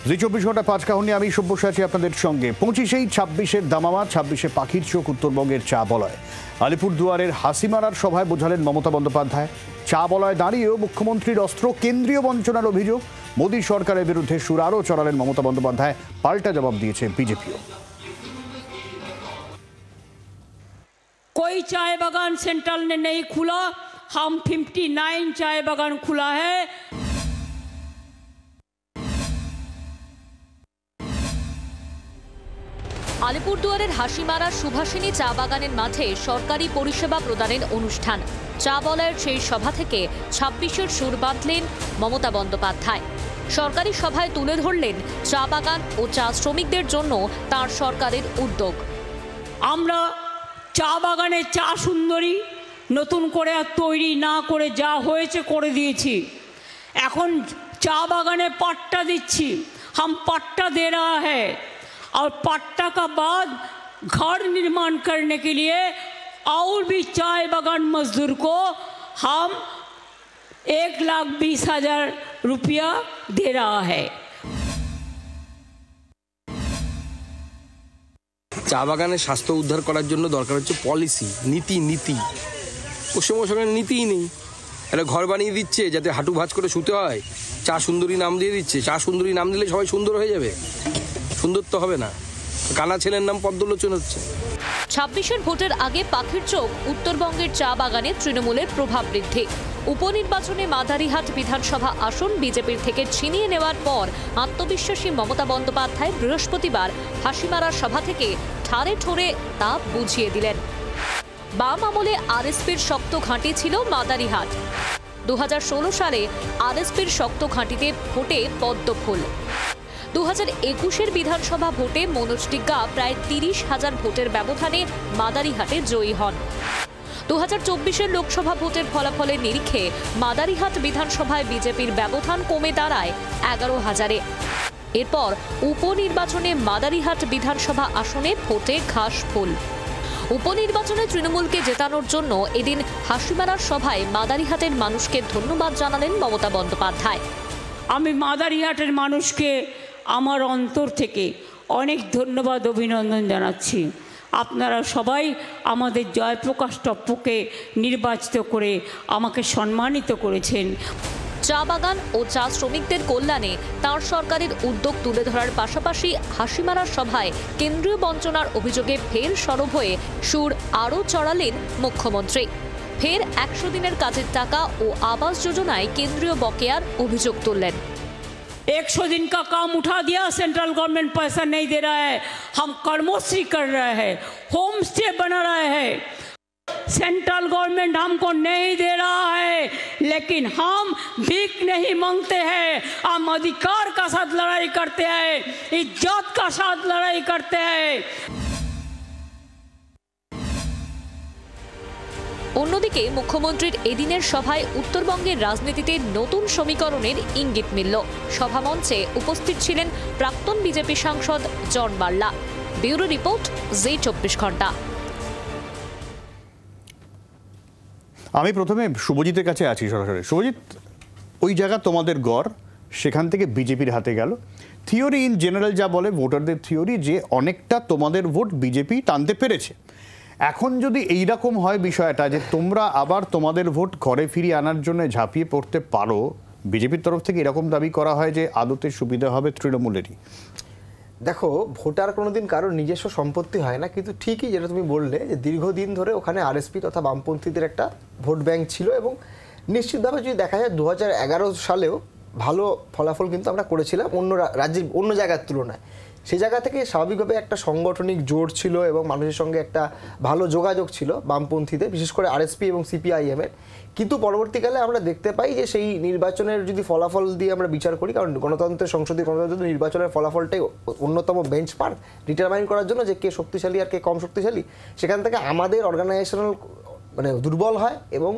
জি 24 ঘন্টা 5 কাহন নিয়ে আমি সব্যসাচী আছি আপনাদের সঙ্গে। 25-এই 26-এর দামামা, 26-এ পাখির চোখ উত্তরবঙ্গের চা বলয়। আলিপুরদুয়ারের হাসিমারার সভায় বোঝালেন মমতা বন্দ্যোপাধ্যায়। চা বলয় দাঁড়িয়েও মুখ্যমন্ত্রীর অস্ত্র কেন্দ্রীয় বঞ্চনার অভিযোগ। মোদী সরকারের বিরুদ্ধে সুর আরও চড়ালেন মমতা বন্দ্যোপাধ্যায়। পাল্টা জবাব দিয়েছে বিজেপিও। कोई चाय बागान सेंट्रल ने नहीं खुला, हम 59 चाय बागान खुला है। আলিপুরদুয়ারের হাসিমারার সুভাষিনী চা বাগানের মাঠে সরকারি পরিষেবা প্রদানের অনুষ্ঠান। চা বলয়ের সেই সভা থেকে 26-এর সুর বাঁধলেন মমতা বন্দ্যোপাধ্যায়। সরকারি সভায় তুলে ধরলেন চা বাগান ও চা শ্রমিকদের জন্য তার সরকারের উদ্যোগ। আমরা চা বাগানের চা সুন্দরী নতুন করে আর তৈরি না করে যা হয়েছে করে দিয়েছি। এখন চা बागाने पट्टा दिच्छी, हम पट्टा दे रहा है और पट्टा का बाद घर निर्माण करने के लिए और भी चाय बागान मजदूर को हम 1,20,000 रुपया दे रहा है। চা বাগানের স্বাস্থ্য উদ্ধার করার জন্য দরকার হচ্ছে পলিসি, নীতি। পশ্চিমবঙ্গের নীতিই নেই। একটা ঘর বানিয়ে দিচ্ছে যাতে হাঁটু ভাঁজ করে শুতে হয়, চা সুন্দরী নাম দিয়ে দিচ্ছে। চা সুন্দরী নাম দিলে সবাই সুন্দর হয়ে যাবে? সুন্দর তো হবে না। কানা ছেলের নাম পদ্মলোচন হচ্ছে। 26-এর ভোটের আগে পাখির চোখ উত্তরবঙ্গের চা বাগানে তৃণমূলের প্রভাব বৃদ্ধি। উপনির্বাচনে মাদারিহাট বিধানসভা আসন বিজেপির থেকে ছিনিয়ে নেওয়ার পর আত্মবিশ্বাসী মমতা বন্দ্যোপাধ্যায় বৃহস্পতিবার হাসিমারার সভা থেকে ঠাড়ে ঠোরে তা বুঝিয়ে দিলেন। বাম আমলে আরএসপির শক্ত ঘাঁটি ছিল মাদারিহাট। 2016 সালে আরএসপির শক্ত ঘাঁটিতে ভোটে পদ্ম ফুল। 2021-এর বিধানসভা ভোটে মনোজ টিগ্গা প্রায় 30,000 ভোটের ব্যবধানে মাদারিহাটে জয়ী হন। 2024-এর লোকসভা ভোটের ফলাফলের নিরিখে মাদারিহাট বিধানসভায় বিজেপির ব্যবধান কমে দাঁড়ায় 11,000-এ। এরপর উপনির্বাচনে মাদারিহাট বিধানসভা আসনে ভোটে ঘাস ফুল। উপনির্বাচনে তৃণমূলকে জেতানোর জন্য এদিন হাসিমারার সভায় মাদারিহাটের মানুষকে ধন্যবাদ জানালেন মমতা বন্দ্যোপাধ্যায়। আমি মাদারিহাটের মানুষকে আমার অন্তর থেকে অনেক ধন্যবাদ অভিনন্দন জানাচ্ছি। আপনারা সবাই আমাদের জয়প্রকাশ টপ্পকে নির্বাচিত করে আমাকে সম্মানিত করেছেন। চা বাগান ও চা শ্রমিকদের কল্যাণে তাঁর সরকারের উদ্যোগ তুলে ধরার পাশাপাশি হাসিমারার সভায় কেন্দ্রীয় বঞ্চনার অভিযোগে ফের সরব হয়ে সুর আরও চড়ালেন মুখ্যমন্ত্রী। ফের 100 দিনের কাজের টাকা ও আবাস যোজনায় কেন্দ্রীয় বকেয়ার অভিযোগ তুললেন। 100 दिन का काम उठा दिया, सेंट्रल गवर्नमेंट पैसा नहीं दे रहा है। हम कर्मोश्री कर रहे हैं, होम स्टे बना रहे हैं। सेंट्रल गवर्नमेंट हमको नहीं दे रहा है, लेकिन हम भीख नहीं मांगते हैं। हम अधिकार का साथ लड़ाई करते हैं, इज्जत का साथ लड़ाई करते हैं। অন্যদিকে মুখ্যমন্ত্রীর এদিনের সভায় উত্তরবঙ্গের রাজনীতিতে নতুন সমীকরণের ইঙ্গিত মিলল। সভামঞ্চে উপস্থিত ছিলেন প্রাক্তন বিজেপি সাংসদ জন বার্লা। ব্যুরো রিপোর্ট, জি 24 ঘন্টা। আমি প্রথমে শুভজিতের কাছে আছি সরাসরি। শুভজিৎ, ওই জায়গা তোমাদের গড়, সেখান থেকে বিজেপির হাতে গেল। থিওরি ইন জেনারেল যা বলে ভোটারদের থিওরি, যে অনেকটা তোমাদের ভোট বিজেপি টানতে পেরেছে। এখন যদি এইরকম হয় বিষয়টা, যে তোমরা আবার তোমাদের ভোট ঘরে ফিরিয়ে আনার জন্য ঝাঁপিয়ে পড়তে পারো, বিজেপির তরফ থেকে এরকম দাবি করা হয় যে আদতে সুবিধা হবে তৃণমূলেরই। দেখো, ভোটার কোনোদিন কারোর নিজস্ব সম্পত্তি হয় না, কিন্তু ঠিকই যেটা তুমি বললে যে দীর্ঘদিন ধরে ওখানে আরএসপি তথা বামপন্থীদের একটা ভোট ব্যাংক ছিল। এবং নিশ্চিতভাবে যদি দেখা যায় 2011 সালেও ভালো ফলাফল কিন্তু আমরা করেছিলাম অন্য রাজ্যের অন্য জায়গার তুলনায়। সেই জায়গা থেকে স্বাভাবিকভাবে একটা সাংগঠনিক জোর ছিল এবং মানুষের সঙ্গে একটা ভালো যোগাযোগ ছিল বামপন্থীদের, বিশেষ করে আরএসপি এবং সিপিআইএমের। কিন্তু পরবর্তীকালে আমরা দেখতে পাই যে সেই নির্বাচনের যদি ফলাফল দিয়ে আমরা বিচার করি, কারণ গণতন্ত্রের সংসদীয় গণতন্ত্র নির্বাচনের ফলাফলটাই অন্যতম বেঞ্চমার্ক ডিটারমাইন করার জন্য যে কে শক্তিশালী আর কে কম শক্তিশালী, সেখান থেকে আমাদের অর্গানাইজেশনাল দুর্বল হয় এবং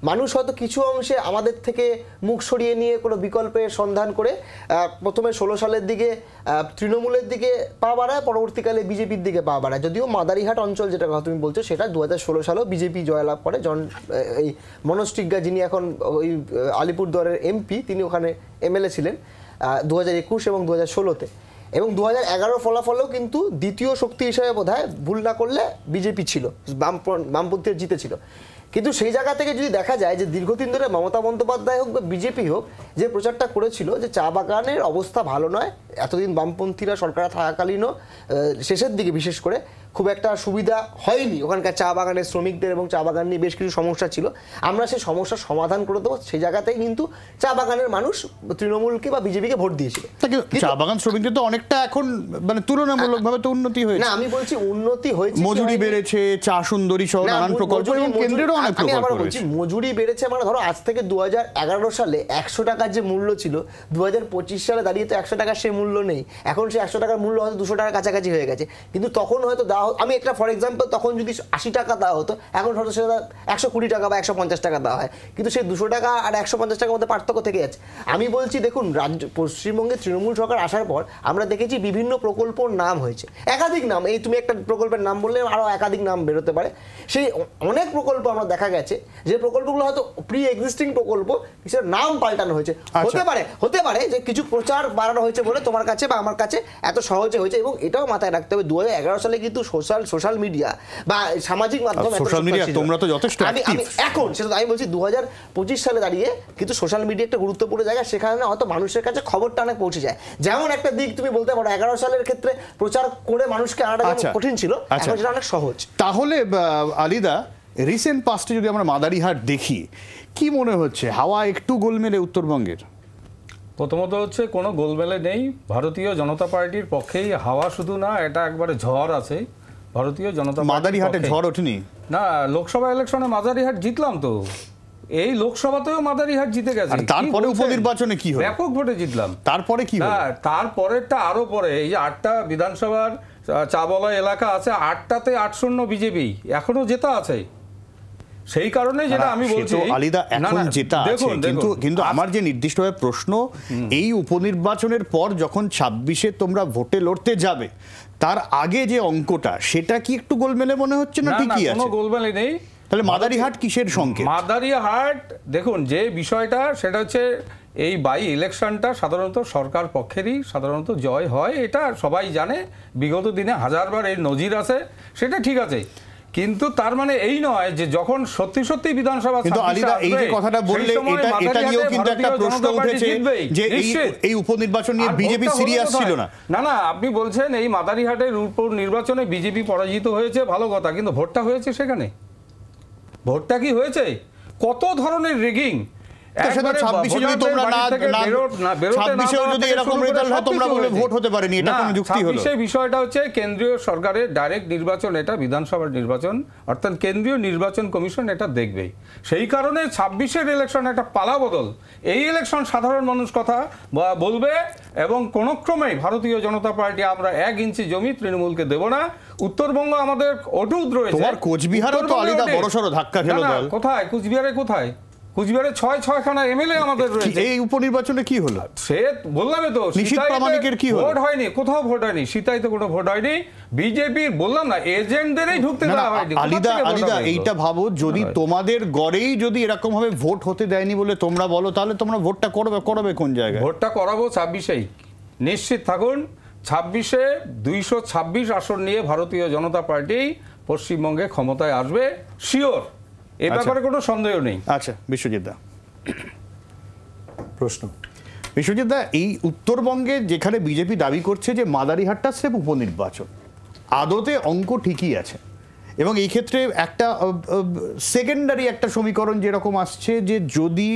মানুষ হয়তো কিছু অংশে আমাদের থেকে মুখ সরিয়ে নিয়ে কোনো বিকল্পের সন্ধান করে প্রথমে 16 সালের দিকে তৃণমূলের দিকে পা বাড়ায়, পরবর্তীকালে বিজেপির দিকে পা বাড়ায়। যদিও মাদারিহাট অঞ্চল যেটা কথা তুমি বলছো, সেটা 2016 সালেও বিজেপি জয়লাভ করে। এই মনোজ টিগ্গা, যিনি এখন ওই আলিপুরদুয়ারের এমপি, তিনি ওখানে এমএলএ ছিলেন। 2021 এবং 2016-তে, এবং 2011 ফলাফলেও কিন্তু দ্বিতীয় শক্তি হিসেবে বোধহয় ভুল না করলে বিজেপি ছিল, বামপন্থীরা জিতেছিল। কিন্তু সেই জায়গা থেকে যদি দেখা যায় যে দীর্ঘদিন ধরে মমতা বন্দ্যোপাধ্যায় হোক বা বিজেপি হোক যে প্রচারটা করেছিল যে চা বাগানের অবস্থা ভালো নয়, এতদিন বামপন্থীরা সরকার থাকাকালীনও শেষের দিকে বিশেষ করে খুব একটা সুবিধা হয়নি, ওখানকার চা বাগানের শ্রমিকদের এবং চা বাগান নিয়ে বেশ কিছু সমস্যা ছিল, আমরা সেই সমস্যার সমাধান করে দেবো, সেই জায়গাতেই কিন্তু চা বাগানের মানুষ তৃণমূলকে বা বিজেপিকে ভোট দিয়েছিল। চা বাগান শ্রমিকদের তো অনেকটা এখন মানে তুলনামূলকভাবে তো উন্নতি হয়েছে। না, আমি বলছি উন্নতি হয়েছে, মজুরি বেড়েছে, চা সুন্দরী সহ নানান প্রকল্প এবং কেন্দ্রেরও অনেক আমি আবার প্রকল্প বলছি রয়েছে। মজুরি বেড়েছে মানে ধরো আজ থেকে 2011 সালে 100 টাকার যে মূল্য ছিল 2025 সালে দাঁড়িয়ে তো 100 টাকার সেই মূল্য নেই, এখন সেই 100 টাকার মূল্য হয়তো 200 টাকার কাছাকাছি হয়ে গেছে। কিন্তু তখন হয়তো দেওয়া, আমি একটা ফর এক্সাম্পল, তখন যদি 80 টাকা দেওয়া হতো, এখন হয়তো সেটা 120 টাকা বা 150 টাকা দেওয়া হয়, কিন্তু সেই 200 টাকা আর 150 টাকার মধ্যে পার্থক্য থেকে যাচ্ছে। আমি বলছি দেখুন, পশ্চিমবঙ্গে তৃণমূল সরকার আসার পর আমরা দেখেছি বিভিন্ন প্রকল্পর নাম হয়েছে, একাধিক নাম, এই তুমি একটা প্রকল্পের নাম বললে আরও একাধিক নাম বেরোতে পারে, সেই অনেক প্রকল্প আমরা দেখা গেছে যে প্রকল্পগুলো হয়তো প্রি এক্সিস্টিং প্রকল্প, সেটার নাম পাল্টানো হয়েছে। হতে পারে যে কিছু প্রচার বাড়ানো হয়েছে বলে তোমার কাছে বা আমার কাছে এত সহজে হয়েছে, এবং এটাও মাথায় রাখতে হবে 2011 সালে কিন্তু সোশ্যাল মিডিয়া বা সামাজিক মাধ্যম, সোশ্যাল মিডিয়া তোমরা তো যথেষ্ট আমি এখন সেটা আমি বলছি 2025 সালে দাঁড়িয়ে কিন্তু সোশ্যাল মিডিয়া একটা গুরুত্বপূর্ণ জায়গা, সেখানে হয়তো মানুষের কাছে খবরটা অনেক পৌঁছে যায়। যেমন একটা দিক তুমি বলতে পারো 11 সালের ক্ষেত্রে প্রচার করে মানুষকে আনাটা কঠিন ছিল, এখন সেটা অনেক সহজ। তাহলে আলিদা, রিসেন্ট পাস্টে যদি আমরা মাদারিহাট দেখি, কি মনে হচ্ছে হাওয়া একটু গোলমেলে উত্তরবঙ্গের? প্রথমত হচ্ছে কোনো গোলমেলে নেই, ভারতীয় জনতা পার্টির পক্ষেই হাওয়া, শুধু না এটা একবারে ঝড় আছে ভারতীয় জনতা পার্টির। মাদারিহাটে ঝড় ওঠেনি? না, লোকসভা ইলেকশনে মাদারিহাট জিতলাম তো, এই লোকসভাতেও মাদারিহাট জিতে গেছে। তারপরে উপনির্বাচনে কি হলো? ব্যাপক ভোটে জিতলাম। তারপরে কি হলো? তারপরেরটা আরো পরে, এই যে 8টা বিধানসভার চা বলা এলাকা আছে, 8টাতে 8-0 বিজেপি, এখনো জেতা আছে। সেই কারণে যেটা আমি বলছি আলিদা, এখন যেটা আছে, কিন্তু আমার যে নির্দিষ্টভাবে প্রশ্ন, এই উপনির্বাচনের পর যখন 26-এ তোমরা ভোটে লড়তে যাবে, তার আগে যে অঙ্কটা, সেটা কি একটু গোলমেলে মনে হচ্ছে না? ঠিকই আছে, কোনো গোলমেলে নেই। তাহলে মাদারিহাট কিসের সংকেত? মাদারিহাট দেখুন, যে বিষয়টা সেটা হচ্ছে এই ইলেকশনটা সাধারণত সরকার পক্ষেরই সাধারণত জয় হয়, এটা সবাই জানে, বিগত দিনে হাজারবার এর নজির আছে, সেটা ঠিক আছে। কিন্তু তার মানে এই নয় যে যখন সত্যি সত্যি বিধানসভা, কিন্তু আলিদা এই যে কথাটা বললে, এটা নিয়েও কিন্তু একটা প্রশ্ন উঠেছে যে এই উপনির্বাচন নিয়ে বিজেপি সিরিয়াস ছিল না। না, আপনি বলছেন এই মাদারিহাটের নির্বাচনে বিজেপি পরাজিত হয়েছে, ভালো কথা, কিন্তু ভোটটা হয়েছে সেখানে, ভোটটা কি হয়েছে? কত ধরনের রিগিং! বিষয়টা হচ্ছে কেন্দ্রীয় সরকারের ডাইরেক্ট নির্বাচন, এটা বিধানসভার নির্বাচন, অর্থাৎ কেন্দ্রীয় নির্বাচন কমিশন এটা দেখবেই। সেই কারণে 26-এর ইলেকশন একটা পালা বদল, এই ইলেকশন সাধারণ মানুষ কথা বলবে, এবং কোন ক্রমেই ভারতীয় জনতা পার্টি আমরা 1 ইঞ্চি জমি তৃণমূলকে দেব না। উত্তরবঙ্গ আমাদের অটুট রয়েছে। কোচবিহারও তো আলাদা বড়সড় ধাক্কা খেলো দল। কোথায় কুচবিহারে? কোথায় কুচবিহারে 6খানা এমএলএ আমাদের রয়েছে। এই উপনির্বাচনে কি হলো? সে বললামই তো, নিশীথ প্রামাণিকের কি হলো? ভোট হয়নি, কোথাও ভোট হয়নি, সীতাইতে কোনো ভোট হয়নি, বিজেপির বললাম না এজেন্টদেরই ঢুকতে দেওয়া হয়নি। আলিদা, এইটা ভাবো, যদি তোমাদের গড়েই যদি এরকম ভাবে ভোট হতে দেয়নি বলে তোমরা বলো, তাহলে তোমরা ভোটটা করবে কোন জায়গায়? ভোটটা করাবো 26-এই, নিশ্চিত থাকুন। 26-এ 226 আসন নিয়ে ভারতীয় জনতা পার্টি পশ্চিমবঙ্গে ক্ষমতায় আসবে, শিওর, এ ব্যাপারে কোনো সন্দেহ নেই। আচ্ছা, বিশ্বজিৎ দা, প্রশ্ন। বিশ্বজিৎ দা, এই উত্তরবঙ্গে যেখানে বিজেপি দাবি করছে যে মাদারিহাটটা স্রেফ উপনির্বাচন, আদতে অঙ্ক ঠিকই আছে, এবং এই ক্ষেত্রে একটা সেকেন্ডারি একটা সমীকরণ যেরকম আসছে যে যদি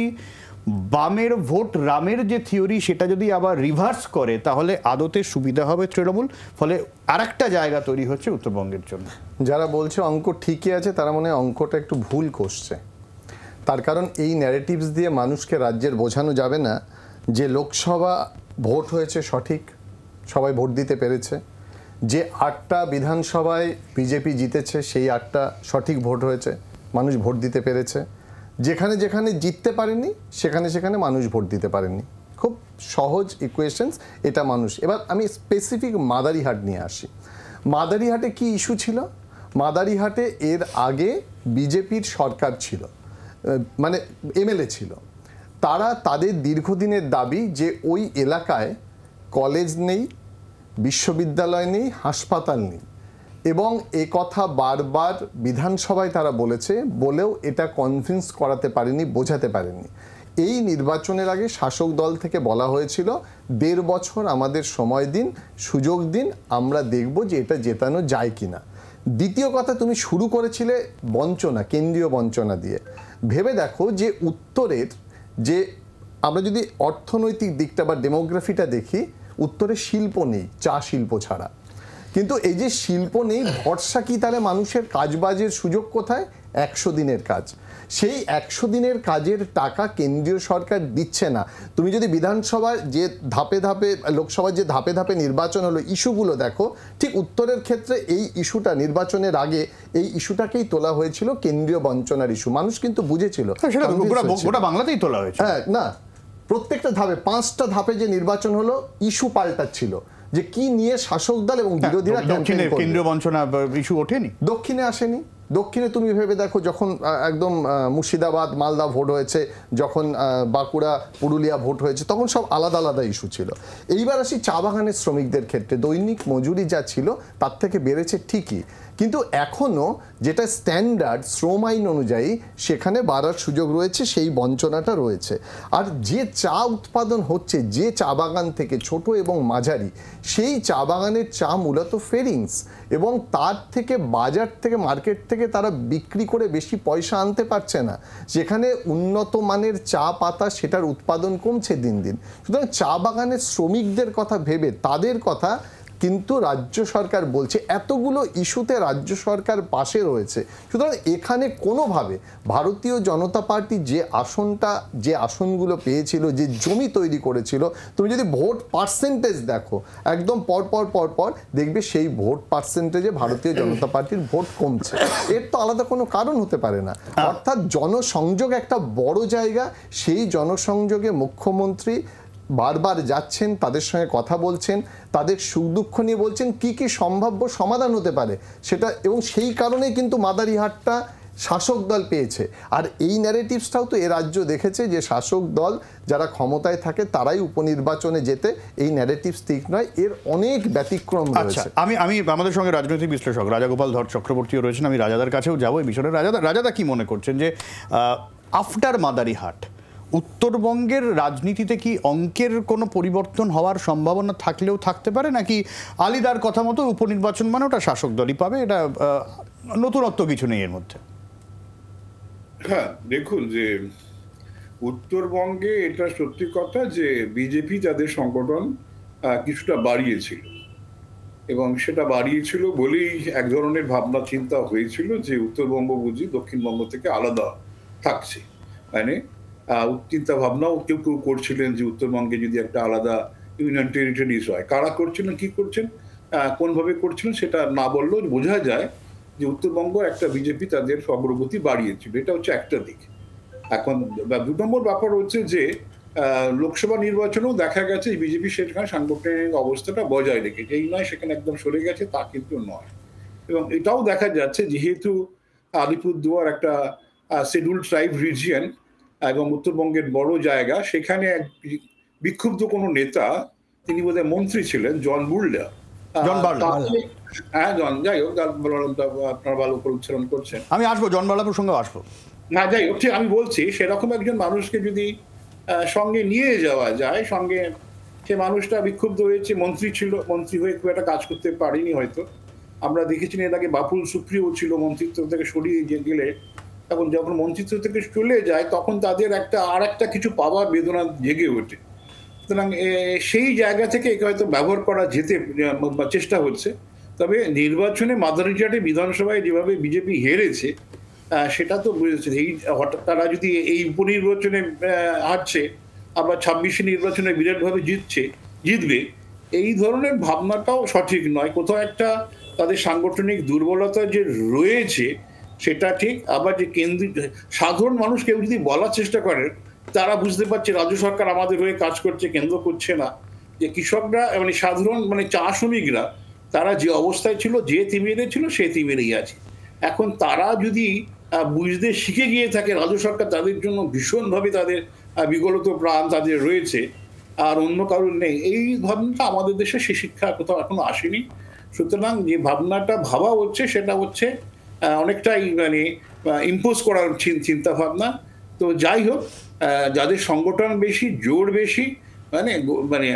বামের ভোট রামের যে থিওরি, সেটা যদি আবার রিভার্স করে, তাহলে আদতে সুবিধা হবে তৃণমূল, ফলে আরেকটা জায়গা তৈরি হচ্ছে উত্তরবঙ্গের জন্য। যারা বলছে অঙ্ক ঠিকই আছে, তারা মনে হয় অঙ্কটা একটু ভুল করছে। তার কারণ এই ন্যারেটিভস দিয়ে মানুষকে রাজ্যের বোঝানো যাবে না যে লোকসভা ভোট হয়েছে সঠিক, সবাই ভোট দিতে পেরেছে, যে 8টা বিধানসভায় বিজেপি জিতেছে সেই 8টা সঠিক ভোট হয়েছে, মানুষ ভোট দিতে পেরেছে, যেখানে যেখানে জিততে পারেনি সেখানে মানুষ ভোট দিতে পারেননি। খুব সহজ ইকুয়েশনস এটা মানুষ। এবার আমি স্পেসিফিক মাদারিহাট নিয়ে আসি। মাদারিহাটে কি ইস্যু ছিল? মাদারিহাটে এর আগে বিজেপির সরকার ছিল, মানে এমএলএ ছিল, তারা তাদের দীর্ঘদিনের দাবি যে ওই এলাকায় কলেজ নেই, বিশ্ববিদ্যালয় নেই, হাসপাতাল নেই, এবং এ কথা বারবার বিধানসভায় তারা বলেছে, বলেও এটা কনভিন্স করাতে পারেনি, বোঝাতে পারেনি। এই নির্বাচনের আগে শাসক দল থেকে বলা হয়েছিল 1.5 বছর আমাদের সময় দিন, সুযোগ দিন, আমরা দেখব যে এটা জেতানো যায় কিনা। দ্বিতীয় কথা, তুমি শুরু করেছিলে বঞ্চনা, কেন্দ্রীয় বঞ্চনা দিয়ে। ভেবে দেখো যে উত্তরের যে, আমরা যদি অর্থনৈতিক দিকটা বা ডেমোগ্রাফিটা দেখি, উত্তরে শিল্প নেই, চা শিল্প ছাড়া। কিন্তু এই যে শিল্প নেই, ভরসা কি তাহলে মানুষের কাজবাজের সুযোগ কোথায়? 100 দিনের কাজ। সেই 100 দিনের কাজের টাকা কেন্দ্রীয় সরকার দিচ্ছে না। তুমি যদি বিধানসভার যে ধাপে ধাপে, লোকসভার যে ধাপে ধাপে নির্বাচন হলো, ইস্যুগুলো দেখো, ঠিক উত্তরের ক্ষেত্রে এই ইস্যুটা নির্বাচনের আগে এই ইস্যুটাকেই তোলা হয়েছিল কেন্দ্রীয় বঞ্চনার ইস্যু। মানুষ কিন্তু বুঝেছিল, সেটা গোটা বাংলাতেই তোলা হয়েছে। হ্যাঁ, না, প্রত্যেকটা ধাপে, 5টা ধাপে যে নির্বাচন হলো, ইস্যু পাল্টাচ্ছিল যে কি নিয়ে শাসক দল এবং বিরোধীরা ক্যাম্পেইন করবে। কেন্দ্রীয় বঞ্চনা ইস্যু ওঠেনি, দক্ষিণে আসেনি। দক্ষিণে তুমি ভেবে দেখো, যখন একদম মুর্শিদাবাদ, মালদা ভোট হয়েছে, যখন বাঁকুড়া, পুরুলিয়া ভোট হয়েছে, তখন সব আলাদা আলাদা ইস্যু ছিল। এইবার আসি চা বাগানের শ্রমিকদের ক্ষেত্রে, দৈনিক মজুরি যা ছিল তার থেকে বেড়েছে ঠিকই, কিন্তু এখনও যেটা স্ট্যান্ডার্ড শ্রম আইন অনুযায়ী সেখানে বাড়ার সুযোগ রয়েছে, সেই বঞ্চনাটা রয়েছে। আর যে চা উৎপাদন হচ্ছে যে চা বাগান থেকে, ছোট এবং মাঝারি, সেই চা বাগানের চা মূলত ফেরিংস, এবং তার থেকে বাজার থেকে, মার্কেট থেকে তারা বিক্রি করে বেশি পয়সা আনতে পারছে না। যেখানে উন্নত মানের চা পাতা, সেটার উৎপাদন কমছে দিন দিন। সুতরাং চা বাগানের শ্রমিকদের কথা ভেবে, তাদের কথা কিন্তু রাজ্য সরকার বলছে, এতগুলো ইস্যুতে রাজ্য সরকার পাশে রয়েছে। সুতরাং এখানে কোনোভাবে ভারতীয় জনতা পার্টি যে আসনগুলো পেয়েছিল, যে জমি তৈরি করেছিল, তুমি যদি ভোট পার্সেন্টেজ দেখো, একদম পরপর দেখবে সেই ভোট পার্সেন্টেজে ভারতীয় জনতা পার্টির ভোট কমছে। এর তো আলাদা কোনো কারণ হতে পারে না। অর্থাৎ জনসংযোগ একটা বড় জায়গা, সেই জনসংযোগে মুখ্যমন্ত্রী বারবার যাচ্ছেন, তাদের সঙ্গে কথা বলছেন, তাদের সুখ দুঃখ নিয়ে বলছেন, কি কি সম্ভাব্য সমাধান হতে পারে সেটা, এবং সেই কারণেই কিন্তু মাদারিহাটটা শাসক দল পেয়েছে। আর এই ন্যারেটিভসটাও তো এ রাজ্য দেখেছে যে শাসক দল যারা ক্ষমতায় থাকে তারাই উপনির্বাচনে যেতে, এই ন্যারেটিভস ঠিক নয়, এর অনেক ব্যতিক্রম রয়েছে। আমি আমাদের সঙ্গে রাজনৈতিক বিশ্লেষক রাজাগোপাল ধর চক্রবর্তীও রয়েছেন, আমি রাজাদার কাছেও যাবো এই বিষয়ে। রাজাদা কি মনে করছেন যে আফটার মাদারিহাট উত্তরবঙ্গের রাজনীতিতে কি অঙ্কের কোনো পরিবর্তন হওয়ার সম্ভাবনা থাকলেও থাকতে পারে, নাকি আলিদার কথা মতো উপনির্বাচন মানে ওটা শাসক দলই পাবে, এটা নতুনত্ব কিছু নেই এর মধ্যে? হ্যাঁ, দেখুন যে উত্তরবঙ্গে এটা সত্যি কথা যে বিজেপি তাদের সংগঠন কিছুটা বাড়িয়েছিল, এবং সেটা বাড়িয়েছিল বলেই এক ধরনের ভাবনা চিন্তা হয়েছিল যে উত্তরবঙ্গ বুঝি দক্ষিণবঙ্গ থেকে আলাদা থাকছে। মানে চিন্তা ভাবনাও কেউ কেউ করছিলেন যে উত্তরবঙ্গে যদি একটা আলাদা ইউনিয়ন টেরিটরিজ হয়। কারা করছিলেন, কি করছেন, কোনভাবে করছিলেন সেটা না বললেও বোঝা যায় যে উত্তরবঙ্গ একটা বিজেপি তাদের অগ্রগতি বাড়িয়েছিল। এটা হচ্ছে একটা দিক। এখন 2 নম্বর ব্যাপার হচ্ছে যে লোকসভা নির্বাচনেও দেখা গেছে বিজেপি সেখানে সাংগঠনিক অবস্থাটা বজায় রেখেছে। এই নয় সেখানে একদম সরে গেছে, তা কিন্তু নয়। এবং এটাও দেখা যাচ্ছে যেহেতু আলিপুরদুয়ার একটা শিডিউলড ট্রাইব রিজিয়ন এবং উত্তরবঙ্গের বড় জায়গা, সেখানে বিক্ষুব্ধ কোনো নেতা, তিনি বোধহয় মন্ত্রী ছিলেন, জন বুর্লা, হ্যাঁ যাই হোক, আপনারা ভালো করে উচ্চারণ করছেন, আমি আসবো জন বার্লা প্রসঙ্গে আসবো। না যাই হোক, ঠিক আমি বলছি সেরকম একজন মানুষকে যদি সঙ্গে নিয়ে যাওয়া যায়, সঙ্গে সে মানুষটা বিক্ষুব্ধ হয়েছে, মন্ত্রী ছিল, মন্ত্রী হয়ে খুব একটা কাজ করতে পারেনি হয়তো। আমরা দেখেছি এর আগে বাপুল সুপ্রিয় ছিল, মন্ত্রিত্ব থেকে সরিয়ে গেলে, তখন যখন মন্ত্রিত্ব থেকে চলে যায় তখন তাদের আর একটা কিছু পাওয়ার বেদনা জেগে ওঠে। সুতরাং সেই জায়গা থেকে একে হয়তো ব্যবহার করা যেতে চেষ্টা হচ্ছে। তবে নির্বাচনে মাদারিহাটে বিধানসভায় যেভাবে বিজেপি হেরেছে, সেটা তো বুঝেছে। এই হঠাৎ তারা যদি এই উপনির্বাচনে হারছে, আবার 26শে নির্বাচনে বিরাটভাবে জিতবে, এই ধরনের ভাবনাটাও সঠিক নয়। কোথাও একটা তাদের সাংগঠনিক দুর্বলতা যে রয়েছে সেটা ঠিক। আবার যে সাধারণ মানুষ কেউ যদি বলার চেষ্টা করে, তারা বুঝতে পারছে রাজ্য সরকার আমাদের হয়ে কাজ করছে, কেন্দ্র করছে না। যে কৃষকরা মানে সাধারণ চা শ্রমিকরা, তারা যে অবস্থায় ছিল, যে তিমিরে ছিল, সে তিমিরেই আছে। এখন তারা যদি বুঝতে শিখে গিয়ে থাকে রাজ্য সরকার তাদের জন্য ভীষণভাবে তাদের বিগলিত প্রাণ তাদের রয়েছে, আর অন্য কারণ নেই, এই ভাবনাটা আমাদের দেশে সে শিক্ষা কোথাও এখনো আসেনি। সুতরাং যে ভাবনাটা ভাবা হচ্ছে সেটা হচ্ছে অনেকটাই মানে ইম্পোজ করার চিন্তা ভাবনা। তো যাই হোক, যাদের সংগঠন বেশি, জোর বেশি, মানে মানে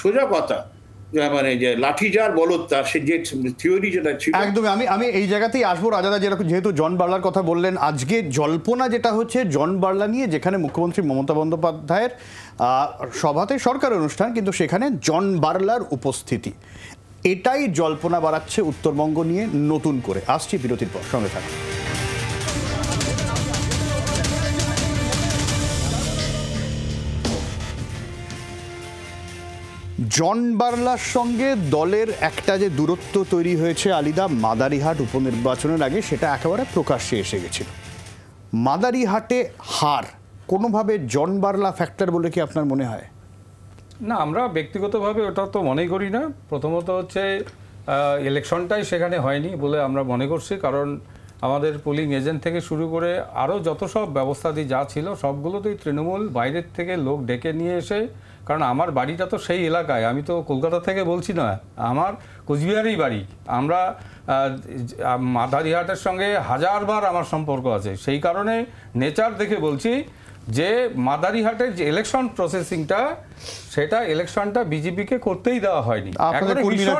সোজা কথা, মানে যে লাঠি যার বলত তার, সে যে থিওরি যেটা ছিল একদমই। আমি এই জায়গাতেই আসবো রাজাদা, যেরকম যেহেতু জন বার্লার কথা বললেন, আজকে জল্পনা যেটা হচ্ছে জন বার্লা নিয়ে, যেখানে মুখ্যমন্ত্রী মমতা বন্দ্যোপাধ্যায়ের সভাতে সরকার অনুষ্ঠান, কিন্তু সেখানে জন বার্লার উপস্থিতি, এটাই জল্পনা বাড়াচ্ছে উত্তরবঙ্গ নিয়ে নতুন করে। আসছি বিরতির পর, সঙ্গে থাকুন। জন বার্লার সঙ্গে দলের একটা যে দূরত্ব তৈরি হয়েছে আলিদা মাদারিহাট উপনির্বাচনের আগে, সেটা একেবারে প্রকাশ্যে এসে গেছিল। মাদারিহাটে হার কোনোভাবে জন বার্লা ফ্যাক্টর বলে কি আপনার মনে হয়? না, আমরা ব্যক্তিগতভাবে ওটা তো মনে করি না। প্রথমত হচ্ছে ইলেকশনটাই সেখানে হয়নি বলে আমরা মনে করছি, কারণ আমাদের পোলিং এজেন্ট থেকে শুরু করে আরও যত সব ব্যবস্থাদি যা ছিল সবগুলোতেই তৃণমূল বাইরের থেকে লোক ডেকে নিয়ে এসে, কারণ আমার বাড়িটা তো সেই এলাকায়, আমি তো কলকাতা থেকে বলছি না, আমার কোচবিহারেই বাড়ি। আমরা মাদারিহাটের সঙ্গে হাজারবার আমার সম্পর্ক আছে, সেই কারণে নেচার দেখে বলছি যে মাদারিহাটের যে ইলেকশন প্রসেসিংটা, সেটা ইলেকশনটা বিজেপিকে করতেই দেওয়া হয়নি। আপনাদের কর্মীরা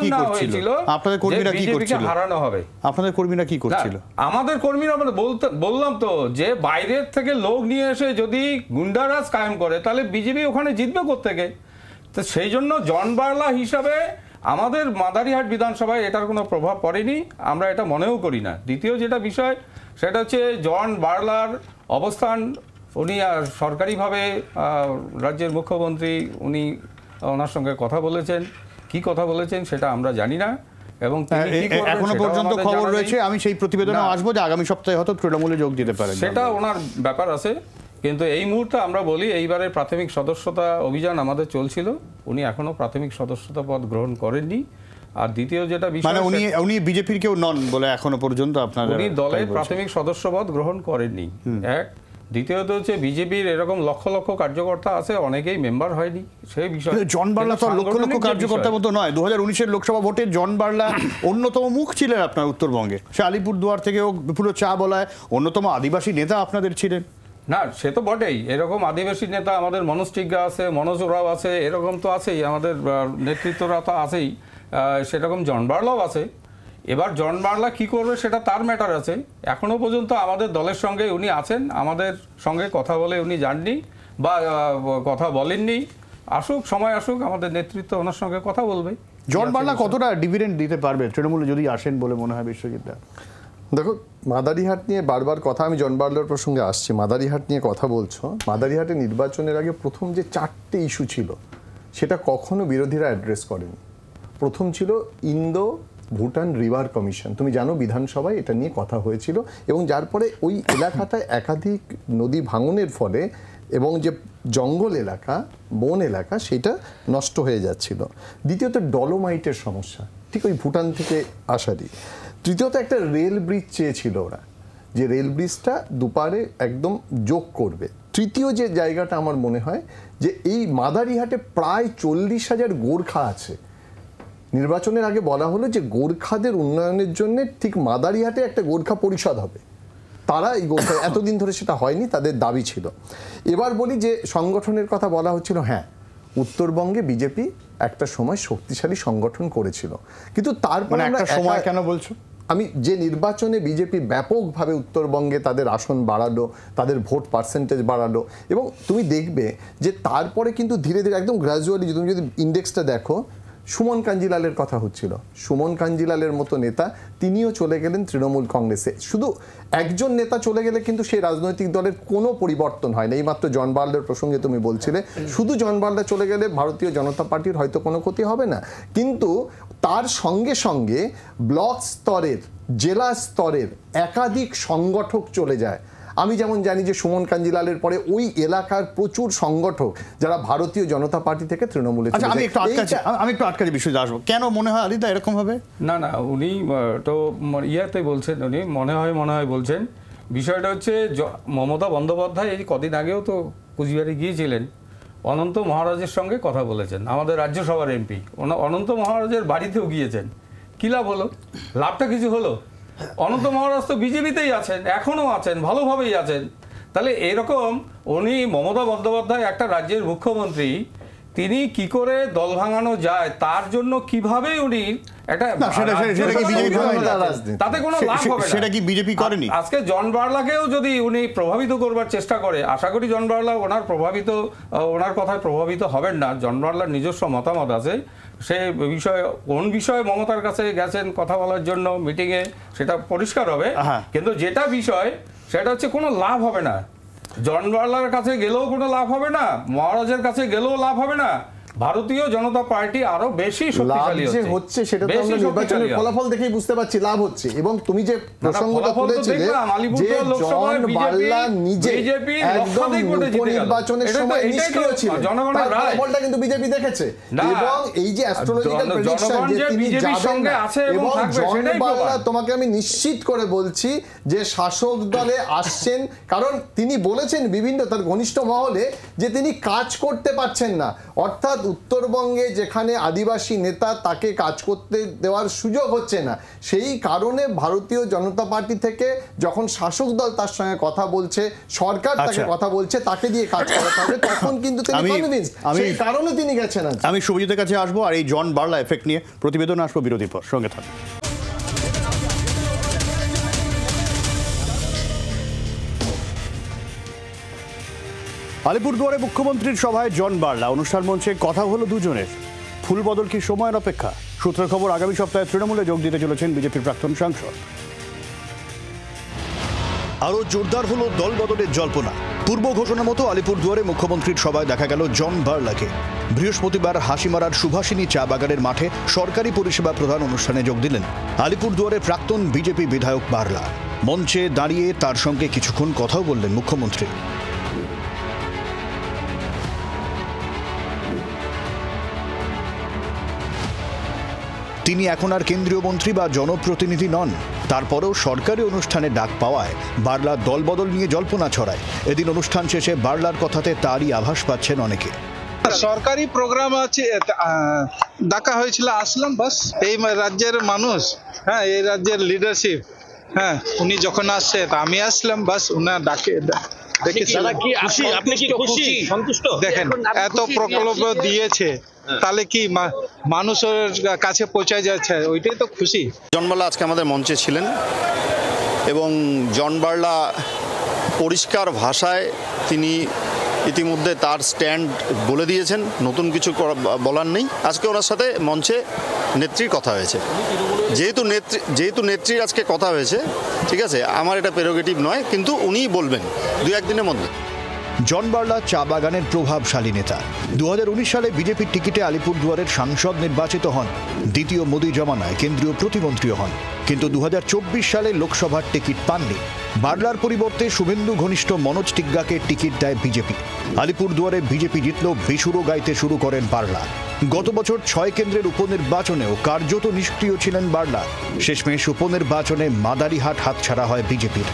কি করছিল? হারানো হবে। আপনাদের কর্মীরা কি করছিল? আমাদের কর্মীরা, আমরা বললাম তো যে বাইরের থেকে লোক নিয়ে এসে যদি গুন্ডারাজ কায়েম করে, তাহলে বিজেপি ওখানে জিতবে কোত্থেকে? তো সেই জন্য জন বার্লা হিসাবে আমাদের মাদারিহাট বিধানসভায় এটার কোনো প্রভাব পড়েনি, আমরা এটা মনেও করি না। দ্বিতীয় যেটা বিষয়, সেটা হচ্ছে জন বার্লার অবস্থান, উনি সরকারিভাবে রাজ্যের মুখ্যমন্ত্রী, উনি ওনার সঙ্গে কথা বলেছেন, কি কথা বলেছেন সেটা আমরা জানি না, এবং এখনো পর্যন্ত খবর রয়েছে, আমি সেই প্রতিবেদনে আসবো যে আগামী সপ্তাহে হয়তো তৃণমূলে যোগ দিতে পারেন, সেটা ওনার ব্যাপার আছে। কিন্তু এই মুহূর্তে আমরা বলি, এইবারে প্রাথমিক সদস্যতা অভিযান আমাদের চলছিল, উনি এখনো প্রাথমিক সদস্যতা পদ গ্রহণ করেননি। আর দ্বিতীয় যেটা বিষয়, মানে উনি বিজেপির কেউ নন বলে এখনো পর্যন্ত আপনারা, উনি দলের প্রাথমিক সদস্যপদ গ্রহণ করেননি, এক। দ্বিতীয়ত হচ্ছে বিজেপির এরকম লক্ষ লক্ষ কার্যকর্তা আছে, অনেকেই মেম্বার হয়নি, সেই বিষয়ে জন বার্লা তো লক্ষ লক্ষ কার্যকর্তার মতো নয়। 2019-এর লোকসভা ভোটে জন বার্লা অন্যতম মুখ ছিলেন আপনার উত্তরবঙ্গে, সে আলিপুরদুয়ার থেকেও পুরো চা বলায় অন্যতম আদিবাসী নেতা আপনাদের ছিলেন। না, সে তো বটেই, এরকম আদিবাসী নেতা আমাদের মনোজ টিগ্গা আছে, মনোজ ওরাও আছে, এরকম তো আছেই, আমাদের নেতৃত্বরা তো আছেই, সেরকম জন বার্লাও আছে। এবার জন বার্লা কি করবে সেটা তার ম্যাটার আছে। এখনো পর্যন্ত আমাদের দলের সঙ্গে উনি আছেন, আমাদের সঙ্গে কথা বলে উনি যাননি বা কথা বলেননি। আসুক, সময় আসুক, আমাদের নেতৃত্ব ওনার সঙ্গে কথা বলবে। জন বার্লা কতটা ডিভিডেন্ড দিতে পারবে তৃণমূলে যদি আসেন বলে মনে হয় বিশ্বজিৎ দা? দেখো, মাদারিহাট নিয়ে বারবার কথা, আমি জন বার্লার প্রসঙ্গে আসছি, মাদারিহাট নিয়ে কথা বলছো। মাদারিহাটে নির্বাচনের আগে প্রথম যে 4টে ইস্যু ছিল, সেটা কখনো বিরোধীরা অ্যাড্রেস করেনি। প্রথম ছিল ইন্দো ভুটান রিভার কমিশন, তুমি জানো বিধানসভায় এটা নিয়ে কথা হয়েছিল, এবং যার পরে ওই এলাকাটায় একাধিক নদী ভাঙনের ফলে এবং যে জঙ্গল এলাকা, বন এলাকা, সেটা নষ্ট হয়ে যাচ্ছিল। দ্বিতীয়ত ডলোমাইটের সমস্যা, ঠিক ওই ভুটান থেকে আসারই। তৃতীয়ত একটা রেল ব্রিজ চেয়েছিল ওরা, যে রেল ব্রিজটা দুপারে একদম যোগ করবে। তৃতীয় যে জায়গাটা আমার মনে হয় যে এই মাদারিহাটে প্রায় 40,000 গোর্খা আছে। নির্বাচনের আগে বলা হলো যে গোর্খাদের উন্নয়নের জন্য ঠিক মাদারিহাটে একটা গোর্খা পরিষদ হবে, তারা এই গোর্খা, এতদিন ধরে সেটা হয়নি, তাদের দাবি ছিল। এবার বলি যে সংগঠনের কথা বলা হচ্ছিল, হ্যাঁ, উত্তরবঙ্গে বিজেপি একটা সময় শক্তিশালী সংগঠন করেছিল, কিন্তু তারপরে একটা সময় কেন বলছো? আমি যে নির্বাচনে বিজেপি ব্যাপকভাবে উত্তরবঙ্গে তাদের আসন বাড়ালো, তাদের ভোট পার্সেন্টেজ বাড়ালো, এবং তুমি দেখবে যে তারপরে কিন্তু ধীরে ধীরে একদম গ্র্যাজুয়ালি, তুমি যদি ইন্ডেক্সটা দেখো, সুমন কাঞ্জিলালের কথা হচ্ছিল, সুমন কাঞ্জিলালের মতো নেতা তিনিও চলে গেলেন তৃণমূল কংগ্রেসে। শুধু একজন নেতা চলে গেলে কিন্তু সেই রাজনৈতিক দলের কোনো পরিবর্তন হয় না। এইমাত্র জন বার্লার প্রসঙ্গে তুমি বলছিলে, শুধু জন বার্লা চলে গেলে ভারতীয় জনতা পার্টির হয়তো কোনো ক্ষতি হবে না, কিন্তু তার সঙ্গে সঙ্গে ব্লক স্তরের, জেলা স্তরের একাধিক সংগঠক চলে যায়। আমি যেমন জানি যে সুমন কাঞ্জিলালের পরে ওই এলাকার প্রচুর সংগঠক যারা ভারতীয় জনতা পার্টি থেকে তৃণমূলে চলে যায়। আমি একটু আটকাছি বিষয়টা আসবো, কেন মনে হয় আলিদা এরকম হবে? না, উনি তো ইয়াতে বলছেন, উনি মনে হয় বলছেন। বিষয়টা হচ্ছে মমতা বন্দ্যোপাধ্যায় এই কদিন আগেও তো কুচবিহারে গিয়েছিলেন, অনন্ত মহারাজের সঙ্গে কথা বলেছেন, আমাদের রাজ্যসভার এমপি। অনন্ত মহারাজের বাড়িতেও গিয়েছেন। কী লাভ হলো? লাভটা কিছু হলো? অনন্ত মহারাজ তো বিজেপিতেই আছেন, এখনও আছেন, ভালোভাবেই আছেন। তাহলে এরকম উনি মমতা বন্দ্যোপাধ্যায় একটা রাজ্যের মুখ্যমন্ত্রী, তিনি কি করে দল ভাঙানো যায় তার জন্য কিভাবে উনি একটা তাতে কোনো লাভ হবে না। সেটা কি বিজেপি করেনি? আজকে জন বার্লাকেও যদি উনি প্রভাবিত করবার চেষ্টা করে, আশা করি জন বার্লা ওনার কথায় প্রভাবিত হবেন না। জন বার্লার নিজস্ব মতামত আছে, সে বিষয়ে কোন বিষয়ে মমতার কাছে গেছেন কথা বলার জন্য মিটিংয়ে, সেটা পরিষ্কার হবে। কিন্তু যেটা বিষয় সেটা হচ্ছে কোনো লাভ হবে না। জন বার্লার কাছে গেলেও কোনো লাভ হবে না, মহারাজের কাছে গেলেও লাভ হবে না। ভারতীয় জনতা পার্টি আরো বেশি শক্তিশালী হচ্ছে, সেটা তো আমরা নির্বাচনের ফলাফল দেখেই বুঝতে পারছি লাভ হচ্ছে। এবং তুমি যে প্রসঙ্গটা তুলেছিলে যে জন বার্লা নিজে একদম নির্বাচনের সময় নিষ্ক্রিয় ছিল, তার ফলাফলটা কিন্তু বিজেপি দেখেছে। এবং এই যে অ্যাস্ট্রোলজিক্যাল প্রেডিকশন যে তিনি যাবেন না, এবং জন বার্লা, তোমাকে আমি নিশ্চিত করে বলছি যে শাসক দলে আসছেন, কারণ তিনি বলেছেন বিভিন্ন তার ঘনিষ্ঠ মহলে যে তিনি কাজ করতে পারছেন না। অর্থাৎ উত্তরবঙ্গে যেখানে আদিবাসী নেতা, তাকে কাজ করতে দেওয়ার সুযোগ হচ্ছে না। সেই কারণে ভারতীয় জনতা পার্টি থেকে যখন শাসক দল তার সঙ্গে কথা বলছে, সরকার তাকে কথা বলছে, তাকে দিয়ে কাজ করাতে হবে, তখন কিন্তু তিনি কনভিন্স, সেই কারণে তিনি গেছেন। আমি শুভজিতের কাছে আসবো আর এই জন বার্লা এফেক্ট নিয়ে প্রতিবেদন আসবো বিরতির পর। সঙ্গে থাকবে। আলিপুরদুয়ারে মুখ্যমন্ত্রীর সভায় জন বার্লা, অনুষ্ঠান মঞ্চে কথা হলো দুজনের। ফুল বদল কি সময়ের অপেক্ষা? সূত্রের খবর, আগামী সপ্তাহে তৃণমূলে যোগ দিতে চলেছেন বিজেপির প্রাক্তন সাংসদ। আরও জোরদার হলো দল বদলের জল্পনা। পূর্ব ঘোষণা মতো আলিপুরদুয়ারে মুখ্যমন্ত্রীর সভায় দেখা গেল জন বার্লাকে। বৃহস্পতিবার হাসিমারার সুভাষিনী চা বাগানের মাঠে সরকারি পরিষেবা প্রদান অনুষ্ঠানে যোগ দিলেন আলিপুরদুয়ারের প্রাক্তন বিজেপি বিধায়ক বার্লা। মঞ্চে দাঁড়িয়ে তার সঙ্গে কিছুক্ষণ কথাও বললেন মুখ্যমন্ত্রী। তিনি এখন আর কেন্দ্রীয় মন্ত্রী বা জনপ্রতিনিধি নন। তারপরেও সরকারি অনুষ্ঠানে ডাক পাওয়ায় বার্লা দলবদল নিয়ে জল্পনা ছড়ায়। এদিন অনুষ্ঠান শেষে বার্লার কথাতে তারই আভাস পাচ্ছেন অনেকে। সরকারি প্রোগ্রাম আছে, ডাকা হয়েছিল, আসলাম বাস। এই রাজ্যের মানুষ, হ্যাঁ, এই রাজ্যের লিডারশিপ, হ্যাঁ, উনি যখন আসছে আমি আসলাম বাস, উনার ডাকে দেখেন এত প্রকল্প দিয়েছে, তাহলে কি মানুষের কাছে পৌঁছায় যাচ্ছে, ওইটাই তো খুশি। জন বার্লা আজকে আমাদের মঞ্চে ছিলেন এবং জন বার্লা পরিষ্কার ভাষায় তিনি ইতিমধ্যে তার স্ট্যান্ড বলে দিয়েছেন, নতুন কিছু বলার নেই। আজকে ওনার সাথে মঞ্চে নেত্রীর কথা হয়েছে, যেহেতু নেত্রীর আজকে কথা হয়েছে, ঠিক আছে, আমার এটা প্রেরোগেটিভ নয়, কিন্তু উনিই বলবেন 2-1 দিনের মধ্যে। জন বার্লা চা বাগানের প্রভাবশালী নেতা। 2019 সালে বিজেপির টিকিটে আলিপুরদুয়ারের সাংসদ নির্বাচিত হন। দ্বিতীয় মোদি জমানায় কেন্দ্রীয় প্রতিমন্ত্রীও হন, কিন্তু 2024 সালে লোকসভার টিকিট পাননি। বার্লার পরিবর্তে শুভেন্দু ঘনিষ্ঠ মনোজ টিগ্গাকে টিকিট দেয় বিজেপি। আলিপুরদুয়ারে বিজেপি জিতলেও বেসুরো গাইতে শুরু করেন বার্লা। গত বছর 6 কেন্দ্রের উপনির্বাচনেও কার্যত নিষ্ক্রিয় ছিলেন বার্লা। শেষমেশ উপনির্বাচনে মাদারিহাট হাতছাড়া হয় বিজেপির।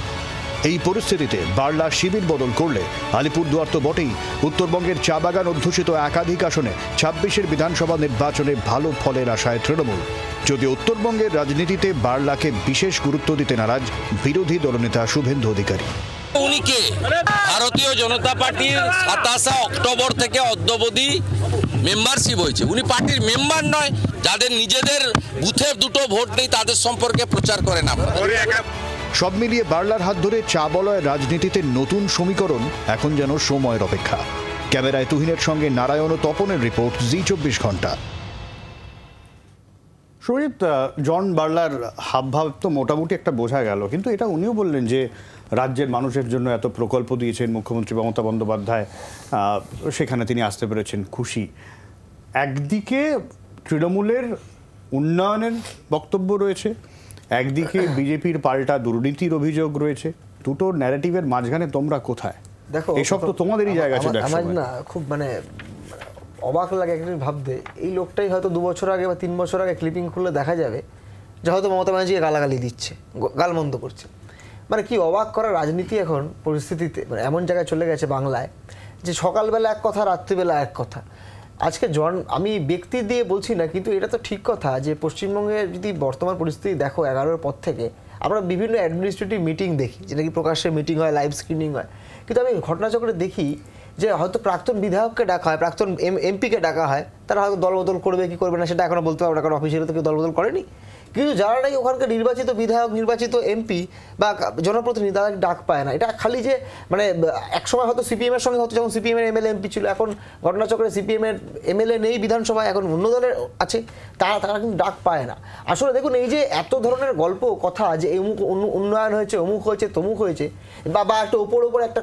এই পরিস্থিতিতে বার্লা শিবির বদল করলে আলিপুরদুয়ার তো বটেই, উত্তরবঙ্গের চা বাগান অধ্যুষিত একাধিক আসনে 26-এর বিধানসভা নির্বাচনে ভালো ফলের আশায় তৃণমূল। যদিও উত্তরবঙ্গের রাজনীতিতে বার্লাকে বিশেষ গুরুত্ব দিতে নারাজ বিরোধী দলনেতা শুভেন্দু অধিকারী। উনি কে? ভারতীয় জনতা পার্টির 27 অক্টোবর থেকে অদ্যাবধি মেম্বারশিপ হয়েছে। উনি পার্টির মেম্বার নয়, যাদের নিজেদের বুথের 2টো ভোট নেই তাদের সম্পর্কে প্রচার করেন আপনারা। সব মিলিয়ে বার্লার হাত ধরে চা বলয় রাজনীতিতে নতুন সমীকরণ এখন যেন সময়ের অপেক্ষা। ক্যামেরায় তুহিনের সঙ্গে নারায়ণ ও তপনের রিপোর্ট, জি24 ঘন্টা। শরীফ, জন বার্লার হাবভাব তো মোটামুটি একটা বোঝা গেল, কিন্তু এটা উনিও বললেন যে রাজ্যের মানুষের জন্য এত প্রকল্প দিয়েছেন মুখ্যমন্ত্রী মমতা বন্দ্যোপাধ্যায়, সেখানে তিনি আসতে পেরেছেন, খুশি। একদিকে তৃণমূলের উন্নয়নের বক্তব্য রয়েছে, একদিকে বিজেপির পাল্টা দুর্নীতির অভিযোগ রয়েছে। দুটো ন্যারেটিভের মাঝখানে তোমরা কোথায়? দেখো, এসব তো তোমাদেরই জায়গা ছিল। আমার না খুব অবাক লাগে একটা ভাবতে, এই লোকটাই হয়তো 2 বছর আগে বা 3 বছর আগে ক্লিপিং খুললে দেখা যাবে যে হয়তো মমতা ব্যানার্জিকে গালাগালি দিচ্ছে, গালমন্দ করছে। কি অবাক করা রাজনীতি এখন পরিস্থিতিতে, এমন জায়গায় চলে গেছে বাংলায় যে সকালবেলা এক কথা, রাত্রিবেলা এক কথা। আজকে আমি ব্যক্তি দিয়ে বলছি না, কিন্তু এটা তো ঠিক কথা যে পশ্চিমবঙ্গের যদি বর্তমান পরিস্থিতি দেখো 11-র পর থেকে আমরা বিভিন্ন অ্যাডমিনিস্ট্রেটিভ মিটিং দেখি, যেটা কি প্রকাশ্যে মিটিং হয়, লাইভ স্ক্রিনিং হয়, কিন্তু আমি ঘটনাচক্রে দেখি যে হয়তো প্রাক্তন বিধায়ককে ডাকা হয়, প্রাক্তন এমপিকে ডাকা হয়, তারা হয়তো দলবদল করবে কি করবে না সেটা এখনো বলতে পারবো না, কারণ অফিসিয়ালি তো কেউ দলবদল করেনি। কিন্তু যারা নাকি ওখানকার নির্বাচিত বিধায়ক, নির্বাচিত এমপি বা জনপ্রতিনিধি, তারা ডাক পায় না। এটা খালি যে মানে একসময় হয়তো সিপিএমের সঙ্গে হতো, যখন সিপিএমের এমএলএ এমপি ছিল, এখন ঘটনাচক্রে সিপিএমের এমএলএ নেই বিধানসভায়, এখন অন্য দলের আছে, তারা কিন্তু ডাক পায় না। আসলে দেখুন, এই যে এত ধরনের গল্প কথা যে অমুক উন্নয়ন হয়েছে, অমুক হয়েছে, তমুক হয়েছে, বা একটা ওপর একটা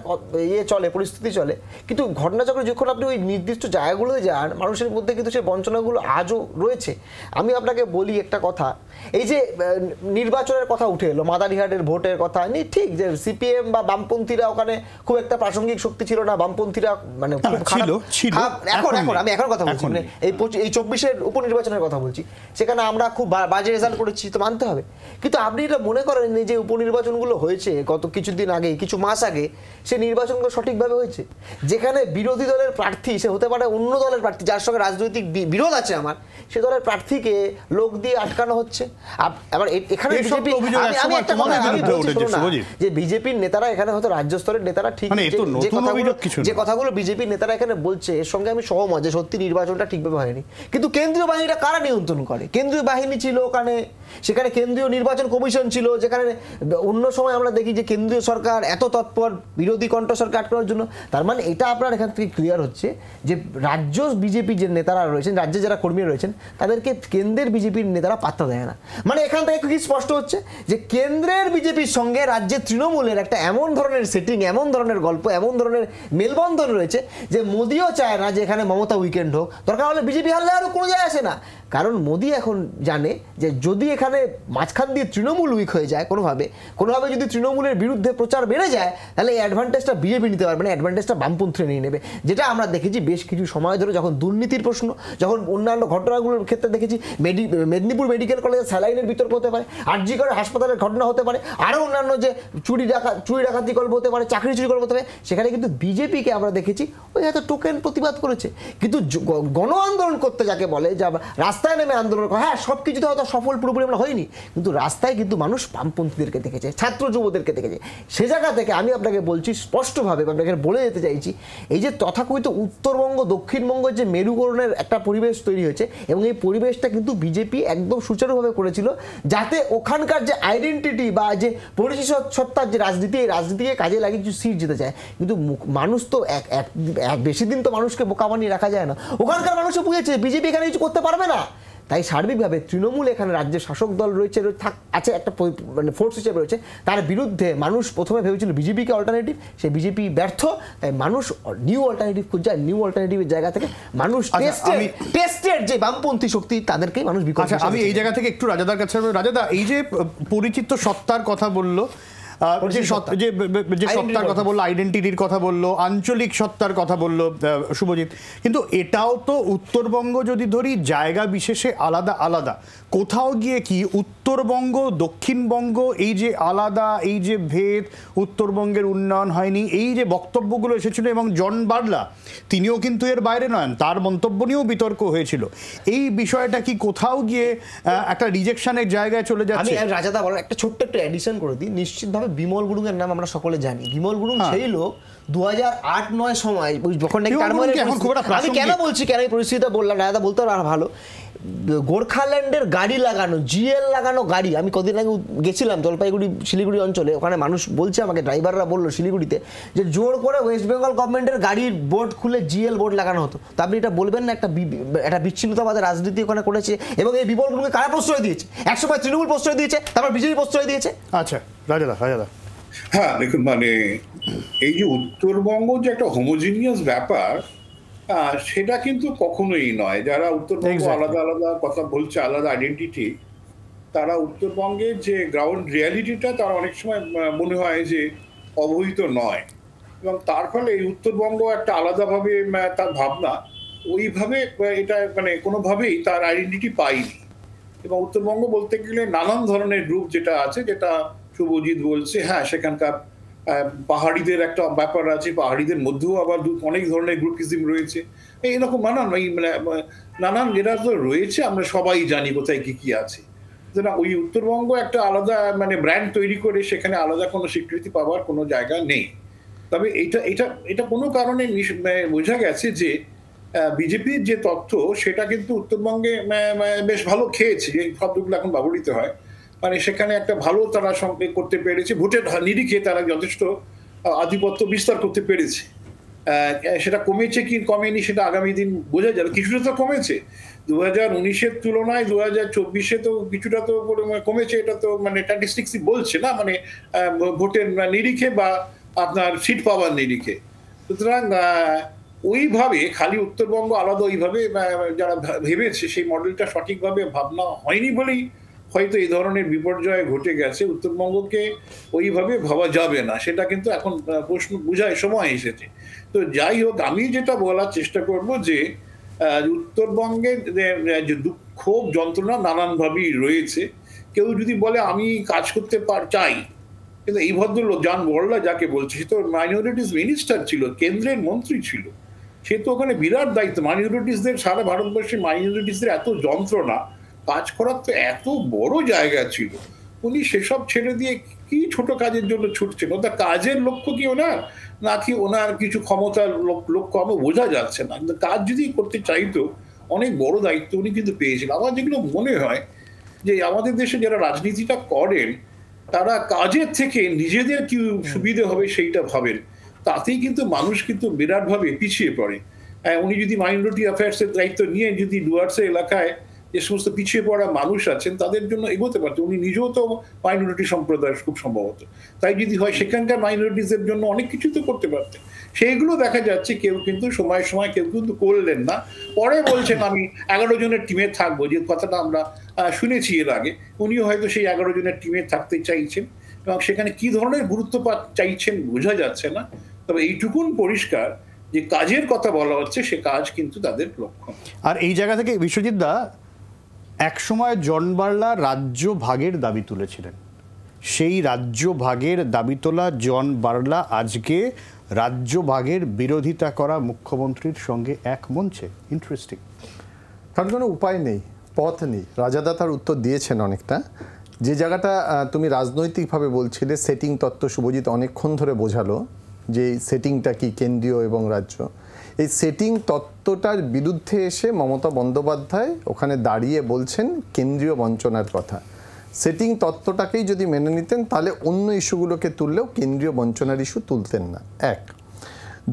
চলে, পরিস্থিতি চলে, কিন্তু ঘটনাচক্রে যখন আপনি ওই নির্দিষ্ট জায়গাগুলোতে যান, মানুষের মধ্যে কিন্তু সেই বঞ্চনাগুলো আজও রয়েছে। আমি আপনাকে বলি একটা কথা, এই যে নির্বাচনের কথা উঠে এলো, মাদারিহাটের ভোটের কথা, ঠিক যে সিপিএম বা বামপন্থীরা ওখানে খুব একটা প্রাসঙ্গিক শক্তি ছিল না, বামপন্থীরা মানে আমি এখন কথা বলছি, মানে এই 24-এর উপনির্বাচনের কথা বলছি, সেখানে আমরা খুব বাজে রেজাল্ট করেছি, তো মানতে হবে। কিন্তু আপনি এটা মনে করেন যে উপনির্বাচনগুলো হয়েছে গত কিছুদিন আগে, কিছু মাস আগে, সে নির্বাচনগুলো সঠিকভাবে হয়েছে? যেখানে বিরোধী দলের প্রার্থী, সে হতে পারে অন্য দলের প্রার্থী, যার সঙ্গে রাজনৈতিক বিরোধ আছে আমার, সে দলের প্রার্থীকে লোক দিয়ে আটকানো হচ্ছে। আবার এখানে আমি একটা কথা যে বিজেপির নেতারা এখানে হয়তো রাজ্য স্তরের নেতারা ঠিক যে কথাগুলো বিজেপির নেতারা এখানে বলছে, এর সঙ্গে আমি সহমত যে সত্যি নির্বাচনটা ঠিকভাবে হয়নি। কিন্তু কেন্দ্রীয় বাহিনীটা কারা নিয়ন্ত্রণ করে? কেন্দ্রীয় বাহিনী ছিল ওখানে, সেখানে কেন্দ্রীয় নির্বাচন কমিশন ছিল, যেখানে অন্য সময় আমরা দেখি যে কেন্দ্রীয় সরকার এত তৎপর বিরোধী কণ্ঠস্বরকে আটকানোর জন্য। তার মানে এটা আপনার এখান থেকে ক্লিয়ার হচ্ছে যে রাজ্য বিজেপি যে নেতারা রয়েছেন, রাজ্যে যারা কর্মী রয়েছেন, তাদেরকে কেন্দ্রের বিজেপির নেতারা পাত্তা দেয় না। মানে এখান থেকে কি স্পষ্ট হচ্ছে যে কেন্দ্রের বিজেপির সঙ্গে রাজ্যের তৃণমূলের একটা এমন ধরনের সেটিং, এমন ধরনের গল্প, এমন ধরনের মেলবন্ধন রয়েছে যে মোদিও চায় না যে এখানে মমতা উইকেন্ড হোক, দরকার হলে বিজেপি হারলে আরও কোনো যায় আসে না। কারণ মোদি এখন জানে যে যদি এখানে মাঝখান দিয়ে তৃণমূল উইক হয়ে যায় কোনোভাবে যদি তৃণমূলের বিরুদ্ধে প্রচার বেড়ে যায়, তাহলে এই অ্যাডভান্টেজটা বিজেপি নিতে পারবে না, অ্যাডভান্টেজটা বামপন্থী নিয়ে নেবে। যেটা আমরা দেখেছি বেশ কিছু সময় ধরে, যখন দুর্নীতির প্রশ্ন, যখন অন্যান্য ঘটনাগুলোর ক্ষেত্রে দেখেছি, মেদিনীপুর মেডিকেল কলেজে স্যালাইনের বিতর্ক হতে পারে, আরজি করে হাসপাতালের ঘটনা হতে পারে, আরও অন্যান্য যে চুরি ডাকাতি গল্প হতে পারে, চাকরি চুরি গল্প হতে পারে, সেখানে কিন্তু বিজেপিকে আমরা দেখেছি ওই হয়তো টোকেন প্রতিবাদ করেছে। কিন্তু গণ আন্দোলন করতে যাকে বলে, যা রাস্তায় নেমে আন্দোলন করে, হ্যাঁ সব কিছুতে হয়তো সফল পুরোপুরি আমরা হয়নি, কিন্তু রাস্তায় কিন্তু মানুষ বামপন্থীদেরকে দেখেছে, ছাত্র যুবদেরকে দেখেছে। সে জায়গা থেকে আমি আপনাকে বলছি স্পষ্টভাবে, আপনাকে বলে যেতে চাইছি, এই যে তথাকথিত উত্তরবঙ্গ দক্ষিণবঙ্গের যে মেরুকরণের একটা পরিবেশ তৈরি হয়েছে, এবং এই পরিবেশটা কিন্তু বিজেপি একদম সুচারুভাবে করেছিল, যাতে ওখানকার যে আইডেন্টিটি বা যে পরিচিত সত্তার যে রাজনীতি, এই রাজনীতিকে কাজে লাগিয়ে কিছু সিট যেতে চায়। কিন্তু মানুষ তো বেশি দিন তো মানুষকে বোকা বানিয়ে রাখা যায় না। ওখানকার মানুষও বুঝেছে বিজেপি এখানে কিছু করতে পারবে না, তাই সার্বিকভাবে তৃণমূল এখানে রাজ্যের শাসক দল রয়েছে, আছে একটা মানে ফোর্স হিসেবে রয়েছে, তার বিরুদ্ধে মানুষ প্রথমে ভেবেছিল বিজেপিকে অল্টারনেটিভ, সেই বিজেপি ব্যর্থ, তাই মানুষ নিউ অল্টারনেটিভ খুঁজছে। নিউ অল্টারনেটিভের জায়গা থেকে মানুষ টেস্টেড যে বামপন্থী শক্তি, তাদেরকেই মানুষ বিকল্প। আমি এই জায়গা থেকে একটু রাজাদার কাছে, রাজাদা এই যে পরিচিত সত্তার কথা বললো, যে সত্তার কথা বললো, আইডেন্টিটির কথা বললো, আঞ্চলিক সত্তার কথা বললো শুভজিৎ, কিন্তু এটাও তো উত্তরবঙ্গ যদি ধরি জায়গা বিশেষে আলাদা আলাদা, কোথাও গিয়ে কি উত্তরবঙ্গ দক্ষিণবঙ্গ এই যে আলাদা, এই যে ভেদ, উত্তরবঙ্গের উন্নয়ন হয়নি, এই যে বক্তব্যগুলো এসেছিল, এবং জন বার্লা তিনিও কিন্তু এর বাইরে নন, তার মন্তব্য নিয়েও বিতর্ক হয়েছিল, এই বিষয়টা কি কোথাও গিয়ে একটা রিজেকশনের জায়গায় চলে যাচ্ছে? আমি রাজাদা বলার একটা ছোট্ট একটা অ্যাডিশন করে দিই। নিশ্চিতভাবে বিমল গুরুং এর নাম আমরা সকলে জানি। বিমল গুরুং সেই লোক 2008-9 সময় যখন নাকি আমি কেন বলছি, কেন এই পরিস্থিতিটা বললাম, রাজাদা বলতে আর ভালো, গোর্খাল্যান্ডের গাড়ি লাগানো, জিএল লাগানো গাড়ি, আমি কদিন আগে গেছিলাম জলপাইগুড়ি শিলিগুড়ি অঞ্চলে, ওখানে মানুষ বলছে আমাকে, ড্রাইভাররা বললো শিলিগুড়িতে, যে জোর করে ওয়েস্ট বেঙ্গল গভর্নমেন্টের গাড়ির বোর্ড খুলে জিএল বোর্ড লাগানো হতো। তো আপনি এটা বলবেন না একটা বিচ্ছিন্নতাবাদের রাজনীতি ওখানে করেছে, এবং এই বিমলগুলোকে কারা প্রশ্রয় দিয়েছে? একসময় তৃণমূল প্রশ্রয় দিয়েছে, তারপর বিজেপি প্রশ্রয় দিয়েছে। আচ্ছা রাজাদা, হ্যাঁ দেখুন, মানে এই যে উত্তরবঙ্গ যে একটা হোমোজিনিয়াস ব্যাপার, সেটা কিন্তু কখনোই নয়। যারা উত্তরবঙ্গ আলাদা আলাদা কথা বলছে, আলাদা আইডেন্টিটি, তারা উত্তরবঙ্গের যে গ্রাউন্ড রিয়ালিটিটা তার অনেক সময় মনে হয় যে অবহিত নয়, এবং তার ফলে এই উত্তরবঙ্গ একটা আলাদাভাবে তার ভাবনা ওইভাবে এটা মানে কোনোভাবেই তার আইডেন্টিটি পায়নি। এবং উত্তরবঙ্গ বলতে গেলে নানান ধরনের গ্রুপ যেটা আছে, যেটা শুভজিৎ বলছে, হ্যাঁ সেখানকার পাহাড়িদের একটা ব্যাপার আছে, পাহাড়িদের মধ্যেও আবার অনেক ধরনের গ্রুপিজম রয়েছে, এইরকম নানান যেটা তো রয়েছে, আমরা সবাই জানি কোথায় কি কি আছে। ওই উত্তরবঙ্গ একটা আলাদা ব্র্যান্ড তৈরি করে সেখানে আলাদা কোনো স্বীকৃতি পাওয়ার কোনো জায়গা নেই। তবে এটা কোনো কারণে বোঝা গেছে যে বিজেপির যে তথ্য সেটা কিন্তু উত্তরবঙ্গে বেশ ভালো খেয়েছে, এই শব্দগুলো এখন ব্যবহৃত হয়। সেখানে একটা ভালো তারা সঙ্গে করতে পেরেছে, ভোটের নিরিখে তারা যথেষ্ট আধিপত্য বিস্তার করতে পেরেছে। সেটা কমেছে কি কমেনি সেটা আগামী দিন বোঝা যাবে। কিছুটা তো কমেছে, 2019-এর তুলনায় 2024-এ তো কিছুটা তো কমেছে, এটা তো স্ট্যাটিস্টিক্সই বলছে না, ভোটের নিরিখে বা আপনার সিট পাওয়ার নিরিখে। সুতরাং ওইভাবে খালি উত্তরবঙ্গ আলাদা ওইভাবে যারা ভেবেছে সেই মডেলটা সঠিকভাবে ভাবনা হয়নি বলেই হয়তো এই ধরনের বিপর্যয় ঘটে গেছে। উত্তরবঙ্গকে ওইভাবে ভাবা যাবে না, সেটা কিন্তু এখন প্রশ্ন বোঝায় সময় এসেছে। তো যাই হোক, আমি যেটা বলার চেষ্টা করব যে উত্তরবঙ্গের যে দুঃখ যন্ত্রণা নানানভাবেই রয়েছে। কেউ যদি বলে আমি কাজ করতে চাই, কিন্তু এই ভদ্রলোক জন বার্লা যাকে বলছে, সে তো মাইনরিটিস মিনিস্টার ছিল, কেন্দ্রের মন্ত্রী ছিল, সে তো ওখানে বিরাট দায়িত্ব। মাইনরিটিসদের, সারা ভারতবর্ষের মাইনরিটিসদের এত যন্ত্রণা, কাজ করার তো এত বড় জায়গা ছিল, উনি সেসব ছেড়ে দিয়ে কি ছোট কাজের জন্য ছুটছেন? ওটা কাজের লক্ষ্য কি ওনার, নাকি ওনার কিছু ক্ষমতার লক্ষ্য আমার বোঝা যাচ্ছে না। কিন্তু কাজ যদি করতে চাইতো, অনেক বড় দায়িত্ব উনি কিন্তু পেয়েছিলেন। আমার যেগুলো মনে হয় যে আমাদের দেশে যারা রাজনীতিটা করেন তারা কাজের থেকে নিজেদের কি সুবিধে হবে সেইটা ভাবেন, তাতেই কিন্তু মানুষ কিন্তু বিরাটভাবে পিছিয়ে পড়ে। উনি যদি মাইনরিটি অ্যাফেয়ার্সের দায়িত্ব নিয়ে যদি ডুয়ার্সের এলাকায় যে সমস্ত পিছিয়ে পড়া মানুষ আছেন তাদের জন্য এগোতে পারতেন, উনি নিজেও তো মাইনরিটি সম্প্রদায়ের খুব সম্ভবত, তাই যদি হয় সেখানকার মাইনরিটিসের জন্য অনেক কিছু তো করতে পারতেন। সেইগুলো দেখা যাচ্ছে কেউ কিন্তু সময় কেউ কিন্তু করলেন না। পরে বলছেন আমি 11 জনের টিমে থাকবো, যে কথাটা আমরা শুনেছি এর আগে, উনিও হয়তো সেই 11 জনের টিমে থাকতে চাইছেন, এবং সেখানে কি ধরনের গুরুত্ব চাইছেন বোঝা যাচ্ছে না। তবে এইটুকুন পরিষ্কার যে কাজের কথা বলা হচ্ছে, সে কাজ কিন্তু তাদের লক্ষ্য। আর এই জায়গা থেকে বিশ্বজিৎ দা, একসময় জন বার্লা রাজ্য ভাগের দাবি তুলেছিলেন, সেই রাজ্য ভাগের দাবি তোলা জন বার্লা আজকে রাজ্য ভাগের বিরোধিতা করা মুখ্যমন্ত্রীর সঙ্গে এক মঞ্চে। ইন্টারেস্টিং। কারণ কোনো উপায় নেই, পথ নেই। রাজাদা তার উত্তর দিয়েছেন অনেকটা। যে জায়গাটা তুমি রাজনৈতিকভাবে বলছিলে, সেটিং তত্ত্ব শুভজিৎ অনেকক্ষণ ধরে বোঝালো যে সেটিংটা কি কেন্দ্রীয় এবং রাজ্য। এই সেটিং তত্ত্বটার বিরুদ্ধে এসে মমতা বন্দ্যোপাধ্যায় ওখানে দাঁড়িয়ে বলছেন কেন্দ্রীয় বঞ্চনার কথা। সেটিং তত্ত্বটাকেই যদি মেনে নিতেন তাহলে অন্য ইস্যুগুলোকে তুললেও কেন্দ্রীয় বঞ্চনার ইস্যু তুলতেন না। এক।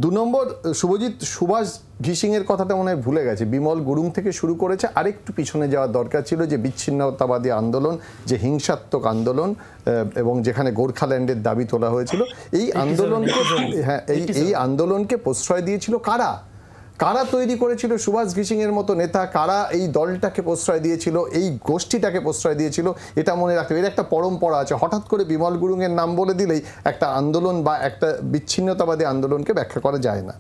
2 নম্বর, শুভজিৎ সুভাষ ঘিসিংয়ের কথাটা মনে হয় ভুলে গেছে। বিমল গুরুং থেকে শুরু করেছে, আরেকটু পিছনে যাওয়ার দরকার ছিল, যে বিচ্ছিন্নতাবাদী আন্দোলন, যে হিংসাত্মক আন্দোলন এবং যেখানে গোর্খাল্যান্ডের দাবি তোলা হয়েছিল, এই আন্দোলনকে এই আন্দোলনকে প্রশ্রয় দিয়েছিল কারা? কারা তৈরি করেছিল সুভাষ ঘিসিংয়ের মতো নেতা? কারা এই দলটাকে প্রশ্রয় দিয়েছিল, এই গোষ্ঠীটাকে প্রশ্রয় দিয়েছিল? এটা মনে রাখতে হবে। এর একটা পরম্পরা আছে, হঠাৎ করে বিমল গুরুংয়ের নাম বলে দিলেই একটা আন্দোলন বা একটা বিচ্ছিন্নতাবাদী আন্দোলনকে ব্যাখ্যা করা যায় না।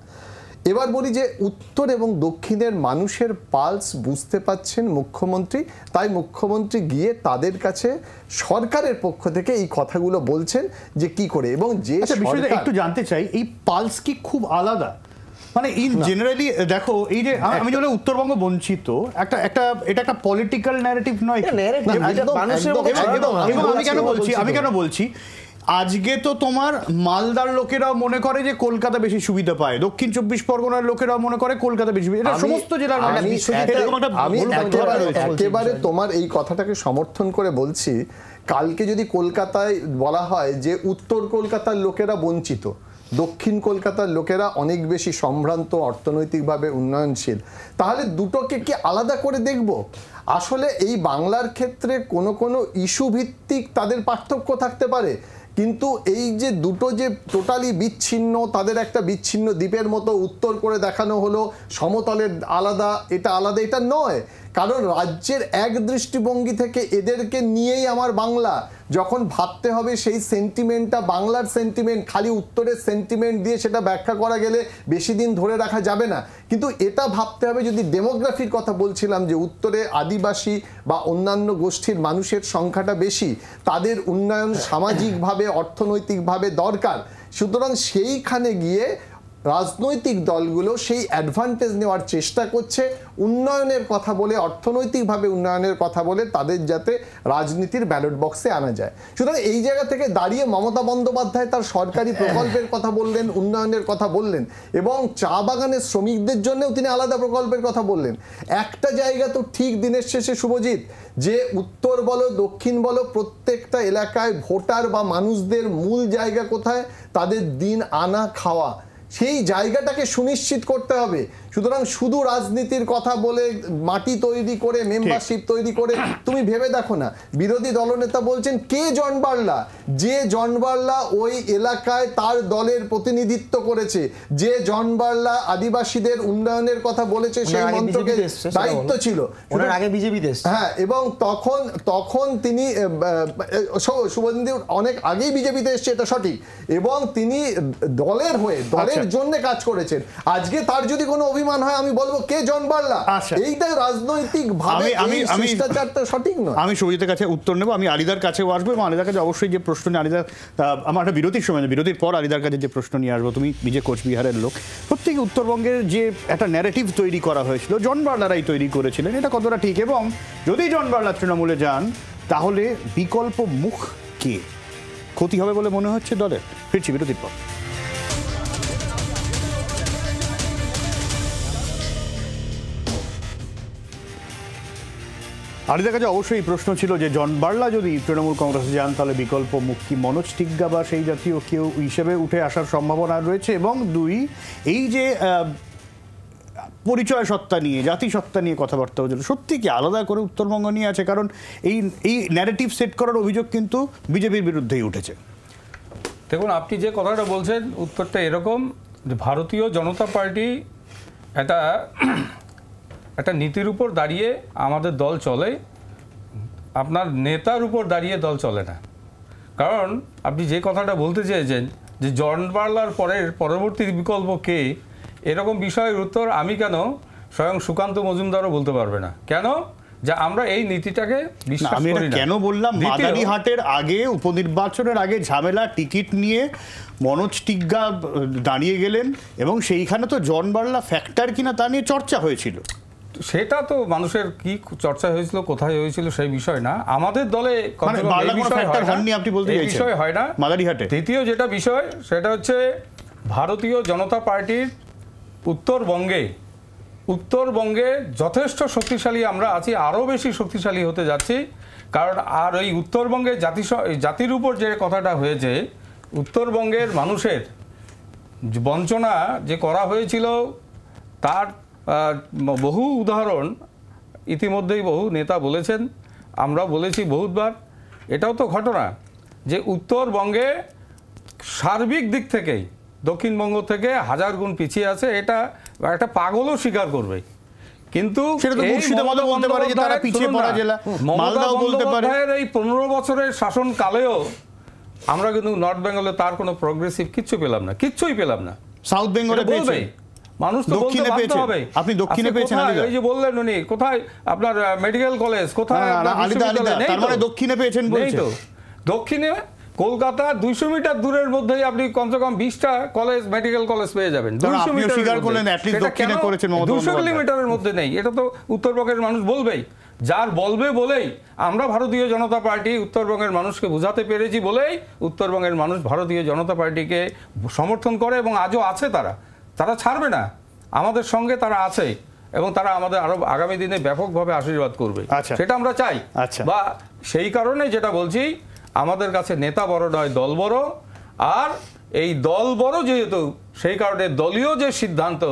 এবার বলি যে উত্তর এবং দক্ষিণের মানুষের পালস বুঝতে পাচ্ছেন মুখ্যমন্ত্রী, তাই মুখ্যমন্ত্রী গিয়ে তাদের কাছে সরকারের পক্ষ থেকে এই কথাগুলো বলছেন যে কি করে। এবং যে বিষয়টা একটু জানতে চাই, এই পালস কি খুব আলাদা? ইন জেনারেলি দেখো, এই যে আমি বলে উত্তরবঙ্গ বঞ্চিত, এটা একটা পলিটিক্যাল ন্যারেটিভ নয়। আমি কেন বলছি, আজকে তো তোমার মালদার লোকেরাও মনে করে যে কলকাতা বেশি সুবিধা পায়, দক্ষিণ 24 পরগনার লোকেরাও মনে করে কলকাতা বেশি, এটা সমস্ত জেলার। আমি একেবারে তোমার এই কথাটাকে সমর্থন করে বলছি। কালকে যদি কলকাতায় বলা হয় যে উত্তর কলকাতার লোকেরা বঞ্চিত, দক্ষিণ কলকাতার লোকেরা অনেক বেশি সম্ভ্রান্ত, অর্থনৈতিকভাবে উন্নয়নশীল, তাহলে দুটোকে কি আলাদা করে দেখব? আসলে এই বাংলার ক্ষেত্রে কোনো কোনো ইস্যু ভিত্তিক তাদের পার্থক্য থাকতে পারে, কিন্তু এই যে দুটো যে টোটালি বিচ্ছিন্ন, তাদের একটা বিচ্ছিন্ন দ্বীপের মতো উত্তর করে দেখানো হলো, সমতলের আলাদা, এটা নয়। কারণ রাজ্যের এক দৃষ্টিভঙ্গি থেকে এদেরকে নিয়েই আমার বাংলা, যখন ভাবতে হবে সেই সেন্টিমেন্টটা বাংলার সেন্টিমেন্ট, খালি উত্তরের সেন্টিমেন্ট দিয়ে সেটা ব্যাখ্যা করা গেলে বেশি দিন ধরে রাখা যাবে না। কিন্তু এটা ভাবতে হবে, যদি ডেমোগ্রাফির কথা বলছিলাম যে উত্তরে আদিবাসী বা অন্যান্য গোষ্ঠীর মানুষের সংখ্যাটা বেশি, তাদের উন্নয়ন সামাজিকভাবে অর্থনৈতিকভাবে দরকার, সুতরাং সেইখানে গিয়ে রাজনৈতিক দলগুলো সেই অ্যাডভান্টেজ নেওয়ার চেষ্টা করছে, উন্নয়নের কথা বলে, অর্থনৈতিকভাবে উন্নয়নের কথা বলে তাদের যাতে রাজনীতির ব্যালট বক্সে আনা যায়। সুতরাং এই জায়গা থেকে দাঁড়িয়ে মমতা বন্দ্যোপাধ্যায় তার সরকারি প্রকল্পের কথা বললেন, উন্নয়নের কথা বললেন, এবং চা বাগানের শ্রমিকদের জন্যও তিনি আলাদা প্রকল্পের কথা বললেন। একটা জায়গা তো ঠিক দিনের শেষে শুভজিৎ, যে উত্তর বলো দক্ষিণ বলো প্রত্যেকটা এলাকায় ভোটার বা মানুষদের মূল জায়গা কোথায়, তাদের দিন আনা খাওয়া, সেই জায়গাটাকে সুনিশ্চিত করতে হবে। সুতরাং শুধু রাজনীতির কথা বলে মাটি তৈরি করে মেম্বারশিপ তৈরি করে তুমি ভেবে দেখো না, বিরোধী দলনেতা বলছেন কে জন বার্লা, যে জন বার্লা ওই এলাকায় তার দলের প্রতিনিধিত্ব করেছে, যে জন বার্লা আদিবাসীদের উন্নয়নের কথা বলেছে, সেই মন্ত্রকের দায়িত্ব ছিল আগে বিজেপি দেশ। হ্যাঁ, এবং তখন তিনি শুভেন্দু অনেক আগেই বিজেপিতে এসছে, এটা সঠিক, এবং তিনি দলের হয়ে দলের জন্য কাজ করেছেন। আজকে তার যদি কোনো অভিমান হয় আমি বলবো কে জন বার্লা, এইটা রাজনৈতিক ভাবে শিষ্টাচারটা সঠিক নয়। আমি শুভজিতের কাছে উত্তর নেব, আমি আলিদার কাছেও আসবো, এবং আলিদার কাছে অবশ্যই যে প্রশ্ন নিয়ে আলিদার আমার একটা বিরতির সময়, বিরতির পর আলিদার কাছে যে প্রশ্ন নিয়ে আসবো, তুমি নিজে কোচবিহারের লোক, প্রত্যেকে উত্তরবঙ্গের যে একটা ন্যারেটিভ তৈরি করা হয়েছিল জন বার্লারাই তৈরি করেছিলেন, এটা কতটা ঠিক, এবং যদি জন বার্লা তৃণমূলে যান তাহলে বিকল্প মুখ কে, ক্ষতি হবে বলে মনে হচ্ছে দলের? ফিরছি বিরতির পর। আলিদার কাছে অবশ্যই প্রশ্ন ছিল যে জন বার্লা যদি তৃণমূল কংগ্রেসে যান তাহলে বিকল্প মুখ কি মনোজ টিগ্গা বা সেই জাতীয় কেউ হিসেবে উঠে আসার সম্ভাবনা রয়েছে, এবং দুই, এই যে পরিচয় সত্তা নিয়ে, জাতিসত্তা নিয়ে কথাবার্তা হয়েছিল, সত্যি কি আলাদা করে উত্তরবঙ্গ নিয়ে আছে? কারণ এই ন্যারেটিভ সেট করার অভিযোগ কিন্তু বিজেপির বিরুদ্ধেই উঠেছে। দেখুন, আপনি যে কথাটা বলছেন উত্তরটা এরকম যে ভারতীয় জনতা পার্টি একটা নীতির উপর দাঁড়িয়ে আমাদের দল চলে, আপনার নেতার উপর দাঁড়িয়ে দল চলে না। কারণ আপনি যে কথাটা বলতে চেয়েছেন যে জন বার্লার পরবর্তী বিকল্প কে, এরকম বিষয়ের উত্তর আমি কেন, স্বয়ং সুকান্ত মজুমদারও বলতে পারবে না। কেন? যে আমরা এই নীতিটাকে বিশ্বাস করি না। কেন বললাম, মাদারিহাটের আগে, উপনির্বাচনের আগে ঝামেলা, টিকিট নিয়ে মনোজ টিগ্গা দাঁড়িয়ে গেলেন, এবং সেইখানে তো জন বার্লা ফ্যাক্টর কিনা তা নিয়ে চর্চা হয়েছিল। সেটা তো মানুষের কি চর্চা হয়েছিল, কোথায় হয়েছিল সেই বিষয় না, আমাদের দলে বিষয় হয় না মাদারিহাটে। দ্বিতীয় যেটা বিষয় সেটা হচ্ছে ভারতীয় জনতা পার্টির উত্তরবঙ্গে যথেষ্ট শক্তিশালী আমরা আছি, আরও বেশি শক্তিশালী হতে যাচ্ছি। কারণ আর এই উত্তরবঙ্গের জাতির উপর যে কথাটা হয়েছে, উত্তরবঙ্গের মানুষের বঞ্চনা যে করা হয়েছিল তার বহু উদাহরণ ইতিমধ্যেই বহু নেতা বলেছেন, আমরা বলেছি বহুতবার। এটাও তো ঘটনা যে উত্তরবঙ্গে সার্বিক দিক থেকেই দক্ষিণবঙ্গ থেকে হাজার গুণ পিছিয়ে আছে, এটা একটা পাগলও স্বীকার করবে। কিন্তু এই 15 বছরের শাসনকালেও আমরা কিন্তু নর্থ বেঙ্গলে তার কোনো প্রগ্রেসিভ কিচ্ছুই পেলাম না। সাউথ বেঙ্গলে পেয়েছে মানুষ, তো বলতে বাধ্য হবে। আপনি দক্ষিণে পেয়েছেন, এই যে বললেন উনি, কোথায় আপনার মেডিকেল কলেজ, কোথায় দক্ষিণে পেয়েছেন বলছেন? দক্ষিণে কলকাতা 200 মিটার দূরের মধ্যেই আপনি কমসে কম 20টা কলেজ, মেডিকেল কলেজ পেয়ে যাবেন। 200 কিলোমিটারের মধ্যে নেই, এটা তো উত্তরবঙ্গের মানুষ বলবেই। যার বলবে বলেই আমরা ভারতীয় জনতা পার্টি উত্তরবঙ্গের মানুষকে বোঝাতে পেরেছি বলেই উত্তরবঙ্গের মানুষ ভারতীয় জনতা পার্টিকে সমর্থন করে, এবং আজও আছে। তারা ছাড়বে না, আমাদের সঙ্গে তারা আছে, এবং তারা আমাদের আরো আগামী দিনে ব্যাপকভাবে আশীর্বাদ করবে, সেটা আমরা চাই। বা সেই কারণে যেটা বলছি, আমাদের কাছে নেতা বড় নয়, দল বড়। আর এই দল বড় যেহেতু, সেই কারণে দলীয় যে সিদ্ধান্ত,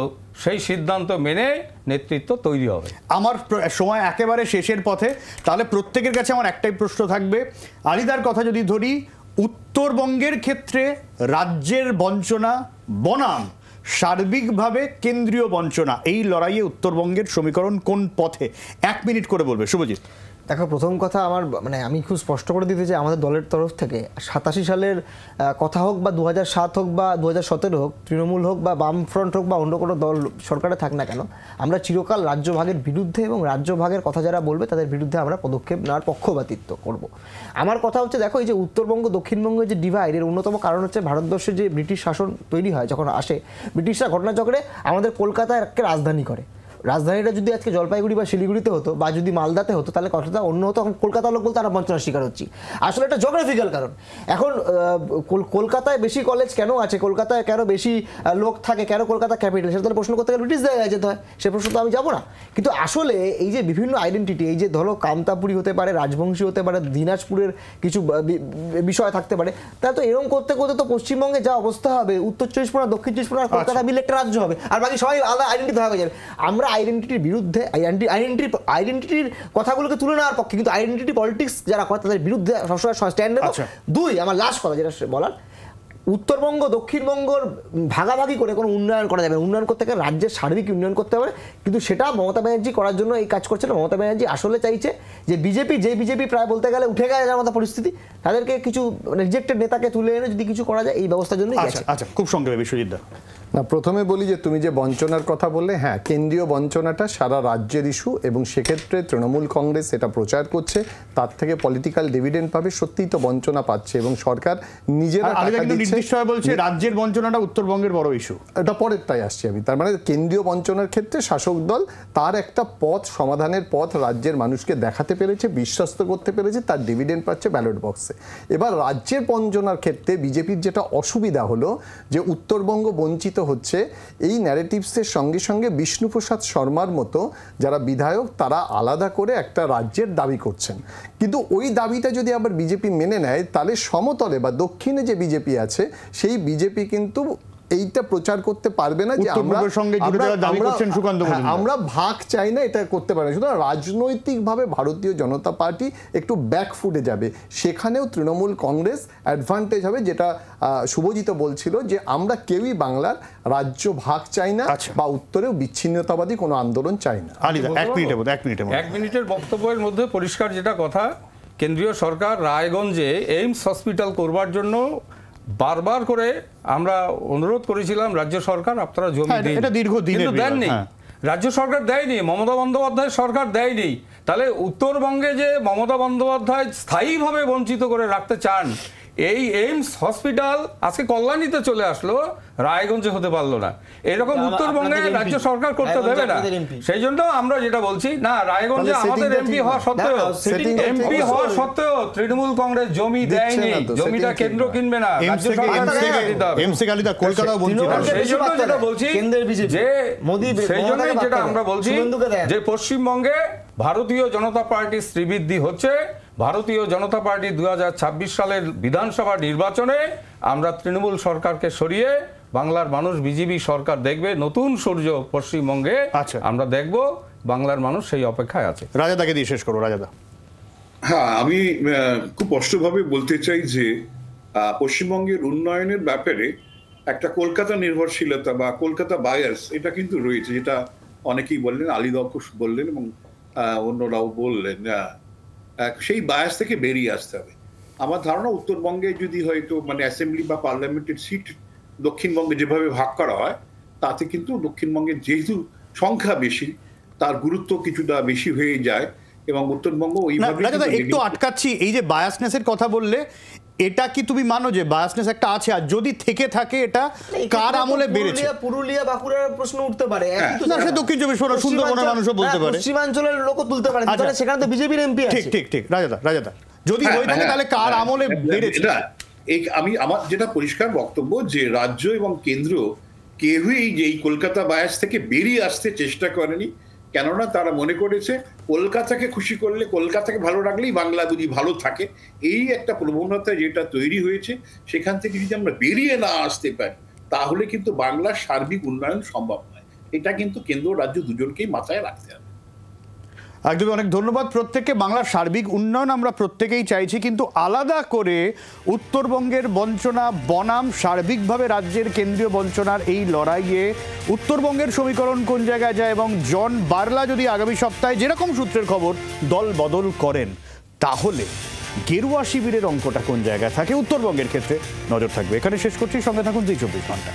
সেই সিদ্ধান্ত মেনে নেতৃত্ব তৈরি হবে। আমার সময় একেবারে শেষের পথে, তাহলে প্রত্যেকের কাছে আমার একটাই প্রশ্ন থাকবে। আলিদার কথা যদি ধরি, উত্তরবঙ্গের ক্ষেত্রে রাজ্যের বঞ্চনা বনাম সার্বিকভাবে কেন্দ্রীয় বঞ্চনা, এই লড়াইয়ে উত্তরবঙ্গের সমীকরণ কোন পথে? 1 মিনিট করে বলবে শুভজিৎ। দেখো, প্রথম কথা আমার মানে আমি খুব স্পষ্ট করে দিতে চাই, আমাদের দলের তরফ থেকে 87 সালের কথা হোক বা 2007 হোক বা 2017 হোক, তৃণমূল হোক বা বামফ্রন্ট হোক বা অন্য কোনো দল সরকারে থাক না কেন, আমরা চিরকাল রাজ্য ভাগের বিরুদ্ধে এবং রাজ্য ভাগের কথা যারা বলবে তাদের বিরুদ্ধে আমরা পদক্ষেপ নেওয়ার পক্ষপাতিত্ব করব। আমার কথা হচ্ছে, দেখো এই যে উত্তরবঙ্গ দক্ষিণবঙ্গের যে ডিভাইড, এর অন্যতম কারণ হচ্ছে ভারতবর্ষে যে ব্রিটিশ শাসন তৈরি হয়, যখন আসে ব্রিটিশরা ঘটনাচক্রে আমাদের কলকাতায় রাজধানী করে। রাজধানীটা যদি আজকে জলপাইগুড়ি বা শিলিগুড়িতে হতো বা যদি মালদাতে হতো তাহলে কথাটা অন্য হতো। এখন কলকাতার লোক বলতে আমরা বঞ্চনার শিকার হচ্ছি। আসলে এটা জিওগ্রাফিক্যাল কারণ। এখন কলকাতায় বেশি কলেজ কেন আছে, কলকাতায় কেন বেশি লোক থাকে, কেন কলকাতা ক্যাপিটাল, সেটা তাহলে প্রশ্ন করতে গেলে ব্রিটিশ জায়গায় যেতে হয়, সে প্রশ্ন তো আমি যাবো না। কিন্তু আসলে এই যে বিভিন্ন আইডেন্টিটি, এই যে ধরো কামতাপুরি হতে পারে, রাজবংশী হতে পারে, দিনাজপুরের কিছু বিষয় থাকতে পারে, তাহলে তো এরকম করতে করতে তো পশ্চিমবঙ্গে যা অবস্থা হবে, উত্তর 24 পরগনা, দক্ষিণ 24 পরগনা, কলকাতা মিলে একটা রাজ্য হবে, আর বাকি সবাই আলাদা আইডেন্টিটি হয়ে যাবে। আমরা আইডেন্টিটির বিরুদ্ধে, আইডেন্টিটির কথাগুলোকে তুলে নেওয়ার পক্ষে, কিন্তু আইডেন্টিটি পলিটিক্স যারা করে তাদের বিরুদ্ধে সবসময় স্ট্যান্ড নেব। দুই, আমার লাস্ট কথা যেটা বলার, উত্তরবঙ্গ দক্ষিণবঙ্গর ভাগাভাগি করে কোনো উন্নয়ন করা যাবে। উন্নয়ন করতে গেলে রাজ্যের সার্বিক উন্নয়ন করতে হবে, কিন্তু সেটা মমতা ব্যানার্জি করার জন্য এই কাজ করছে না। মমতা ব্যানার্জি আসলে চাইছে যে বিজেপি প্রায় বলতে গেলে উঠে গেছে যার মতো পরিস্থিতি, তাদেরকে কিছু রিজেক্টেড নেতাকে তুলে এনে যদি কিছু করা যায় এই ব্যবস্থার জন্য। আচ্ছা, খুব সংক্ষেপে বিশ্বজিৎ দা। না, প্রথমে বলি যে তুমি যে বঞ্চনার কথা বললে, হ্যাঁ, কেন্দ্রীয় বঞ্চনাটা সারা রাজ্যের ইস্যু এবং সেক্ষেত্রে তৃণমূল কংগ্রেস এটা প্রচার করছে, তার থেকে পলিটিক্যাল ডিভিডেন্ড পাবে। সত্যিই তো বঞ্চনা পাচ্ছে এবং সরকার নিজেরা নির্দিষ্টভাবে বলছে রাজ্যের বঞ্চনাটা উত্তরবঙ্গের বড় ইস্যু। এটা পরেরটাই আসছি আমি। তার মানে কেন্দ্রীয় বঞ্চনার ক্ষেত্রে শাসক দল তার একটা পথ, সমাধানের পথ রাজ্যের মানুষকে দেখাতে পেরেছে, বিশ্বস্ত করতে পেরেছে, তার ডিভিডেন্ড পাচ্ছে ব্যালট বক্সে। এবার রাজ্যের বঞ্চনার ক্ষেত্রে বিজেপির যেটা অসুবিধা হলো যে উত্তরবঙ্গ বঞ্চিত হচ্ছে, এই ন্যারেটিভসের সঙ্গে সঙ্গে বিষ্ণুপ্রসাদ শর্মার মতো যারা বিধায়ক তারা আলাদা করে একটা রাজ্যের দাবি করছেন। কিন্তু ওই দাবিটা যদি আবার বিজেপি মেনে নেয়, তাহলে সমতলে বা দক্ষিণে যে বিজেপি আছে সেই বিজেপি কিন্তু এইটা প্রচার করতে পারবে না যে আমরা ভাগ চাই না, এটা করতে পারে না। সুতরাং রাজনৈতিকভাবে ভারতীয় জনতা পার্টি একটু ব্যাকফুটে যাবে। সেখানেও তৃণমূল কংগ্রেস অ্যাডভান্টেজ হবে, যেটা শুভজিৎ বলছিল যে আমরা কেউই বাংলার রাজ্য ভাগ চাই না বা উত্তরেও বিচ্ছিন্নতাবাদী কোনো আন্দোলন চাই না। এক মিনিটের বক্তব্যের মধ্যে পরিষ্কার যেটা কথা, কেন্দ্রীয় সরকার রায়গঞ্জে এইমস হসপিটাল করবার জন্য বারবার করে আমরা অনুরোধ করেছিলাম রাজ্য সরকার আপনারা জমি দেননি, রাজ্য সরকার দেয়নি, মমতা বন্দ্যোপাধ্যায় সরকার দেয়নি। তাহলে উত্তরবঙ্গে যে মমতা বন্দ্যোপাধ্যায় স্থায়ীভাবে বঞ্চিত করে রাখতে চান, এই এইমস হসপিটাল আজকে কল্যাণীতে চলে আসলো, রায়গঞ্জে হতে পারলো না। এরকম উত্তরবঙ্গে রাজ্য সরকার করতে দেবে না। সেই জন্য আমরা যেটা বলছি, না, রায়গঞ্জে আমাদের এমপি হওয়া সত্ত্বেও তৃণমূল কংগ্রেস জমি দেয়নি, জমিটা কেন্দ্র কিনবে না, রাজ্য সরকার সেই জন্য যেটা বলছি যেটা আমরা বলছি যে পশ্চিমবঙ্গে ভারতীয় জনতা পার্টির শ্রীবৃদ্ধি হচ্ছে। ভারতীয় জনতা পার্টি 2026 সালের বিধানসভা নির্বাচনে আমরা তৃণমূল সরকারকে সরিয়ে বাংলার মানুষ বিজেপি সরকার দেখবে, নতুন সূর্য পশ্চিমবঙ্গে আমরা দেখব। বাংলার মানুষ সেই অপেক্ষায় আছে। রাজাদাকে দিয়ে শেষ করো। রাজাদা। হ্যাঁ, আমি খুব স্পষ্টভাবে বলতে চাই যে পশ্চিমবঙ্গের উন্নয়নের ব্যাপারে একটা কলকাতা নির্ভরশীলতা বা কলকাতা বায়াস এটা কিন্তু রয়েছে, যেটা অনেকেই বললেন, আলী দক্ষ বললেন এবং অন্যরাও বললেন। সেই বায়াস থেকে বেরিয়ে আসতে হবে। আমার ধারণা উত্তরবঙ্গে যদি হয়তো মানে অ্যাসেম্বলি বা পার্লামেন্টের সিট দক্ষিণবঙ্গে যেভাবে ভাগ করা হয়, তাতে কিন্তু দক্ষিণবঙ্গের যেহেতু সংখ্যা বেশি, তার গুরুত্ব কিছুটা বেশি হয়ে যায় এবং উত্তরবঙ্গ ওইভাবে। একটু আটকাচ্ছি, এই যে বায়াসনেসের কথা বললে, এটা কি তুমি মানো যে বায়াসনেস একটা আছে? আর যদি থেকে থাকে এটা কার আমলে বেড়েছে? পুরুলিয়া বাঁকুড়ার প্রশ্ন উঠতে পারে, না সে দক্ষিণ চব্বিশ পরগনা সুন্দরবনের মানুষও বলতে পারে, পশ্চিমাঞ্চলের লোকও তুলতে পারে, সেখানে তো বিজেপির এমপি আছে। ঠিক। রাজাদা যদি হয়ে থাকে তাহলে কার আমলে বেড়েছে? আমি আমার যেটা পরিষ্কার বক্তব্য যে রাজ্য এবং কেন্দ্র কেউই এই কলকাতা বায়াস থেকে বেরিয়ে আসতে চেষ্টা করেনি। কেননা তারা মনে করেছে কলকাতাকে খুশি করলে, কলকাতাকে ভালো রাখলেই বাংলা বুঝি ভালো থাকে। এই একটা প্রবণতা যেটা তৈরি হয়েছে, সেখান থেকে যদি আমরা বেরিয়ে না আসতে পারি তাহলে কিন্তু বাংলার সার্বিক উন্নয়ন সম্ভব নয়। এটা কিন্তু কেন্দ্র রাজ্য দুজনকেই মাথায় রাখতে হবে। একদমই, অনেক ধন্যবাদ প্রত্যেককে। বাংলার সার্বিক উন্নয়ন আমরা প্রত্যেকেই চাইছি, কিন্তু আলাদা করে উত্তরবঙ্গের বঞ্চনা বনাম সার্বিকভাবে রাজ্যের কেন্দ্রীয় বঞ্চনার এই লড়াইয়ে উত্তরবঙ্গের সমীকরণ কোন জায়গায় যায় এবং জন বার্লা যদি আগামী সপ্তাহে যেরকম সূত্রের খবর দল বদল করেন, তাহলে গেরুয়া শিবিরের অঙ্কটা কোন জায়গায় থাকে উত্তরবঙ্গের ক্ষেত্রে নজর থাকবে। এখানে শেষ করছি, সঙ্গে থাকুন ২৪ ঘন্টা।